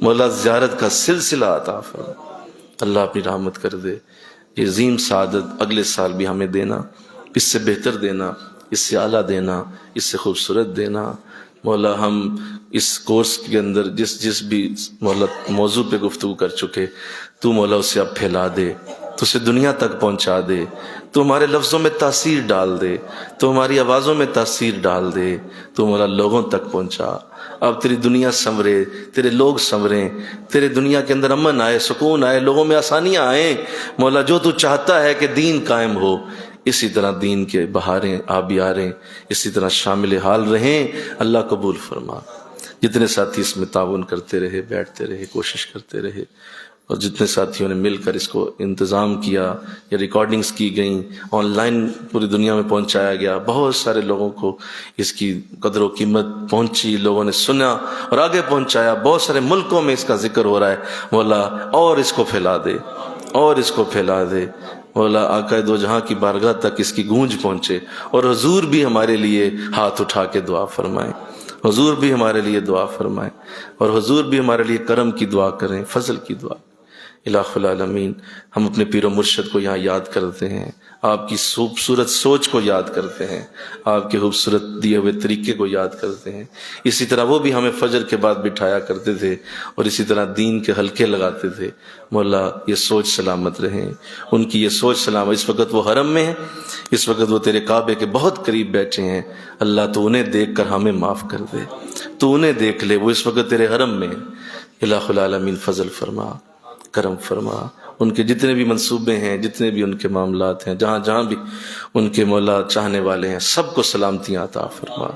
مولا زیارت کا سلسلہ عطا فرما. اللہ اپنی رحمت کر دے. یہ عظیم سعادت اگلے سال بھی ہمیں دینا، اس سے بہتر دینا، اس سے اعلیٰ دینا، اس سے خوبصورت دینا. مولا ہم اس کورس کے اندر جس بھی مولا موضوع پہ گفتگو کر چکے، تو مولا اسے اب پھیلا دے، تو اسے دنیا تک پہنچا دے، تو ہمارے لفظوں میں تاثیر ڈال دے، تو ہماری آوازوں میں تاثیر ڈال دے، تو مولا لوگوں تک پہنچا. اب تیری دنیا سنورے، تیرے لوگ سنوریں، تیرے دنیا کے اندر امن آئے، سکون آئے، لوگوں میں آسانیاں آئیں. مولا جو تو چاہتا ہے کہ دین قائم ہو، اسی طرح دین کے بہاریں آبیاریں اسی طرح شامل حال رہیں. اللہ قبول فرما. جتنے ساتھی اس میں تعاون کرتے رہے، بیٹھتے رہے، کوشش کرتے رہے، اور جتنے ساتھیوں نے مل کر اس کو انتظام کیا، یا ریکارڈنگز کی گئیں، آن لائن پوری دنیا میں پہنچایا گیا، بہت سارے لوگوں کو اس کی قدر و قیمت پہنچی، لوگوں نے سنا اور آگے پہنچایا، بہت سارے ملکوں میں اس کا ذکر ہو رہا ہے۔ مولا اور اس کو پھیلا دے، اور اس کو پھیلا دے، مولا آقا دو جہاں کی بارگاہ تک اس کی گونج پہنچے، اور حضور بھی ہمارے لیے ہاتھ اٹھا کے دعا فرمائیں، حضور بھی ہمارے لیے دعا فرمائیں، اور حضور بھی ہمارے لیے کرم کی دعا کریں، فضل کی دعا۔ الہ العالمین، ہم اپنے پیر و مرشد کو یہاں یاد کرتے ہیں، آپ کی خوبصورت سوچ کو یاد کرتے ہیں، آپ کے خوبصورت دیے ہوئے طریقے کو یاد کرتے ہیں۔ اسی طرح وہ بھی ہمیں فجر کے بعد بٹھایا کرتے تھے، اور اسی طرح دین کے حلقے لگاتے تھے۔ مولا یہ سوچ سلامت رہیں، ان کی یہ سوچ سلامت۔ اس وقت وہ حرم میں ہیں، اس وقت وہ تیرے کعبے کے بہت قریب بیٹھے ہیں، اللہ تو انہیں دیکھ کر ہمیں معاف کر دے، تو انہیں دیکھ لے، وہ اس وقت تیرے حرم میں ہیں۔ الہ العالمین فضل فرما، کرم فرما، ان کے جتنے بھی منصوبے ہیں، جتنے بھی ان کے معاملات ہیں، جہاں جہاں بھی ان کے مولا چاہنے والے ہیں، سب کو سلامتیاں عطا فرما۔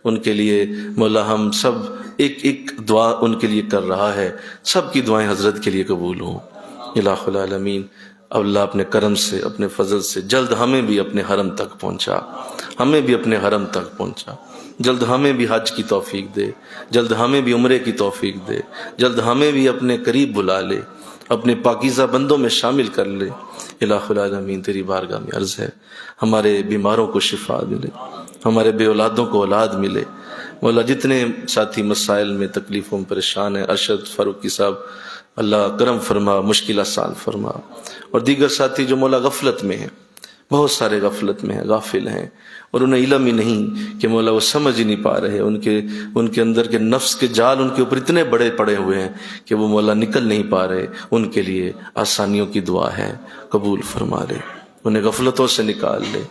ان کے لیے مولا ہم سب ایک ایک دعا ان کے لیے کر رہا ہے، سب کی دعائیں حضرت کے لیے قبول ہوں۔ الہ العالمین، اللہ اپنے کرم سے، اپنے فضل سے جلد ہمیں بھی اپنے حرم تک پہنچا، ہمیں بھی اپنے حرم تک پہنچا، جلد ہمیں بھی حج کی توفیق دے، جلد ہمیں بھی عمرے کی توفیق دے، جلد ہمیں بھی اپنے قریب بلا لے، اپنے پاکیزہ بندوں میں شامل کر لے۔ الہ العالمین، تیری بارگاہ میں عرض ہے ہمارے بیماروں کو شفا ملے، ہمارے بے اولادوں کو اولاد ملے۔ مولا جتنے ساتھی مسائل میں تکلیفوں میں پریشان ہیں، ارشد فاروقی صاحب، اللہ کرم فرما، مشکل آسان فرما، اور دیگر ساتھی جو مولا غفلت میں ہیں، بہت سارے غفلت میں ہیں، غافل ہیں، اور انہیں علم ہی نہیں کہ مولا وہ سمجھ ہی نہیں پا رہے، ان کے اندر کے نفس کے جال ان کے اوپر اتنے بڑے پڑے ہوئے ہیں کہ وہ مولا نکل نہیں پا رہے۔ ان کے لیے آسانیوں کی دعا ہے، قبول فرما لے، انہیں غفلتوں سے نکال لے۔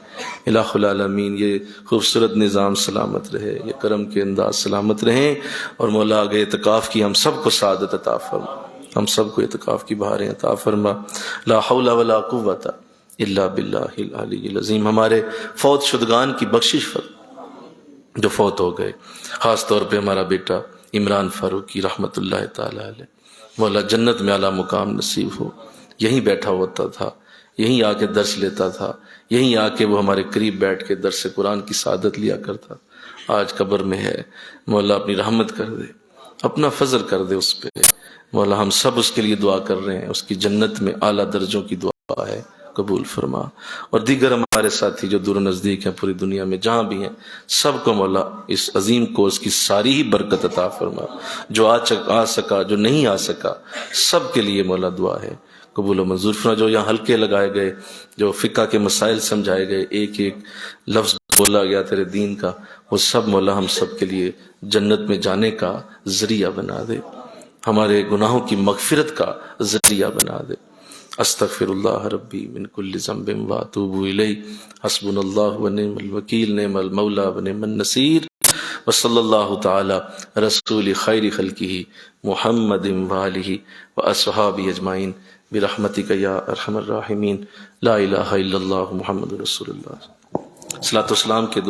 الہ العالمین، یہ خوبصورت نظام سلامت رہے، یہ کرم کے انداز سلامت رہیں، اور مولا آگے اعتکاف کی ہم سب کو سعادت عطا فرما، ہم سب کو اعتکاف کی بہاریں عطا فرما۔ لا حول ولا قوت الا باللہ العلی العظیم۔ ہمارے فوت شدگان کی بخشش فرما، جو فوت ہو گئے، خاص طور پہ ہمارا بیٹا عمران فاروقی رحمت اللہ تعالی علیہ، مولا جنت میں اعلیٰ مقام نصیب ہو۔ یہیں بیٹھا ہوتا تھا، یہیں آ کے درس لیتا تھا، یہیں آ کے وہ ہمارے قریب بیٹھ کے درس قرآن کی سعادت لیا کرتا، آج قبر میں ہے۔ مولا اپنی رحمت کر دے، اپنا فضل کر دے اس پہ۔ مولا ہم سب اس کے لیے دعا کر رہے ہیں، اس کی جنت میں اعلیٰ درجوں کی دعا ہے، قبول فرما۔ اور دیگر ہمارے ساتھی جو دور و نزدیک ہیں، پوری دنیا میں جہاں بھی ہیں، سب کو مولا اس عظیم کورس کی ساری ہی برکت عطا فرما۔ جو آ سکا، جو نہیں آ سکا، سب کے لیے مولا دعا ہے، قبول و منظور فرما۔ جو یہاں حلقے لگائے گئے، جو فقہ کے مسائل سمجھائے گئے، ایک ایک لفظ بولا گیا تیرے دین کا، وہ سب مولا ہم سب کے لیے جنت میں جانے کا ذریعہ بنا دے، ہمارے گناہوں کی مغفرت کا ذریعہ بنا دے۔ استغفر اللہ ربی من کل ذنب واتوب الیہ، حسبنا اللہ ونعم الوکیل، نعم المولا ونعم النصیر، وصلی اللہ تعالی رسول خیر خلقہ محمد وآلہ واصحابہ اجمعین برحمتک یا ارحم الراحمین۔ لا الہ الا اللہ محمد رسول اللہ۔ صلاۃ و سلام کے